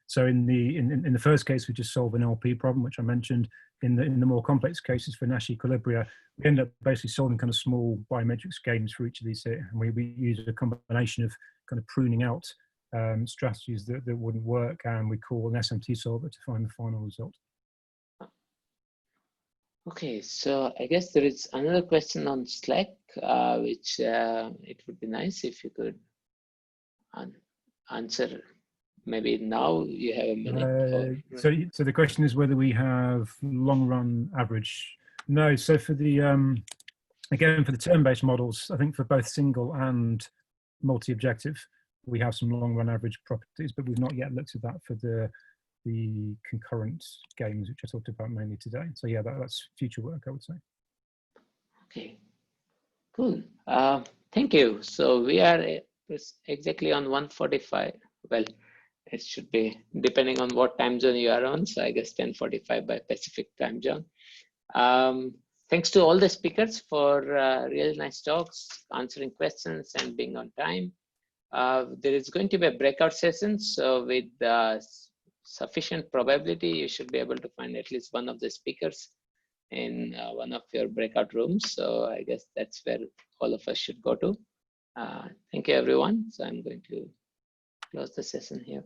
So in the first case, we just solve an LP problem, which I mentioned. In the more complex cases for Nash equilibria, we end up basically solving kind of small biometrics games for each of these here, and we use a combination of kind of pruning out strategies that wouldn't work, and we call an SMT solver to find the final result. Okay, so I guess there is another question on Slack, which it would be nice if you could answer. Maybe now you have a minute. So the question is whether we have long run average. No, so for the again for the term-based models, I think for both single and multi-objective, we have some long run average properties, but we've not yet looked at that for the concurrent games, which I talked about mainly today. So yeah, that's future work, I would say. Okay, cool. Thank you. So we are exactly on 1:45. Well, it should be depending on what time zone you are on. So I guess 10:45 by Pacific time zone. Thanks to all the speakers for really nice talks, answering questions, and being on time. There is going to be a breakout session. So with sufficient probability, you should be able to find at least one of the speakers in one of your breakout rooms. So I guess that's where all of us should go to. Thank you, everyone. So I'm going to close the session here.